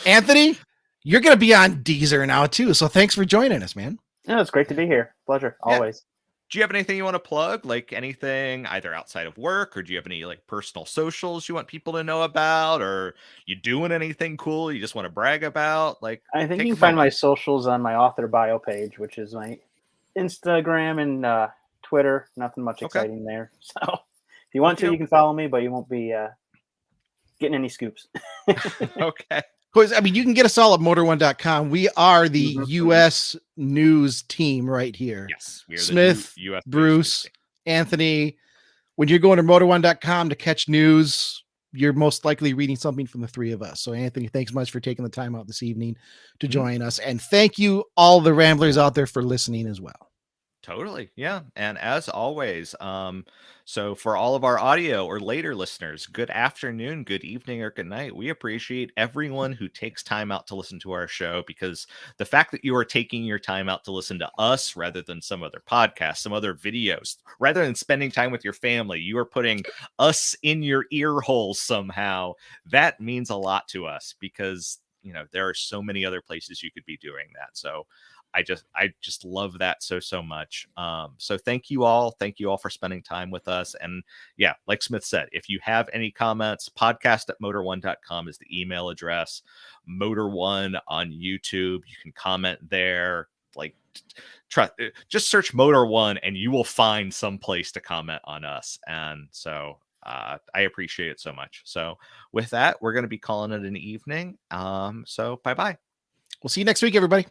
Anthony, you're gonna be on Deezer now too. So thanks for joining us, man. Yeah, it's great to be here. Pleasure. Always. Do you have anything you want to plug? Like anything either outside of work, or do you have any like personal socials you want people to know about, or you doing anything cool you just want to brag about? Like, I think you can find my socials on my author bio page, which is my Instagram and Twitter. Nothing much exciting there. So if you want to, you can follow me, but you won't be getting any scoops. Okay. Because I mean, you can get us all at motor1.com. We are the U.S. news team right here. Yes, we are Smith, the U.S. Bruce, Anthony. When you're going to motor1.com to catch news, you're most likely reading something from the three of us. So, Anthony, thanks much for taking the time out this evening to join us, and thank you all the Ramblers out there for listening as well. Totally. Yeah. And as always, so for all of our audio or later listeners, good afternoon, good evening, or good night. We appreciate everyone who takes time out to listen to our show, because the fact that you are taking your time out to listen to us rather than some other podcast, some other videos, rather than spending time with your family, you are putting us in your ear holes somehow. That means a lot to us, because, there are so many other places you could be doing that. So I just love that so much. So thank you all for spending time with us. And yeah, like Smith said, if you have any comments, podcast@motor1.com is the email address. Motor1 on YouTube, you can comment there. Like, just search Motor1 and you will find some place to comment on us. And so I appreciate it so much. So with that, we're going to be calling it an evening. So bye-bye. We'll see you next week, everybody.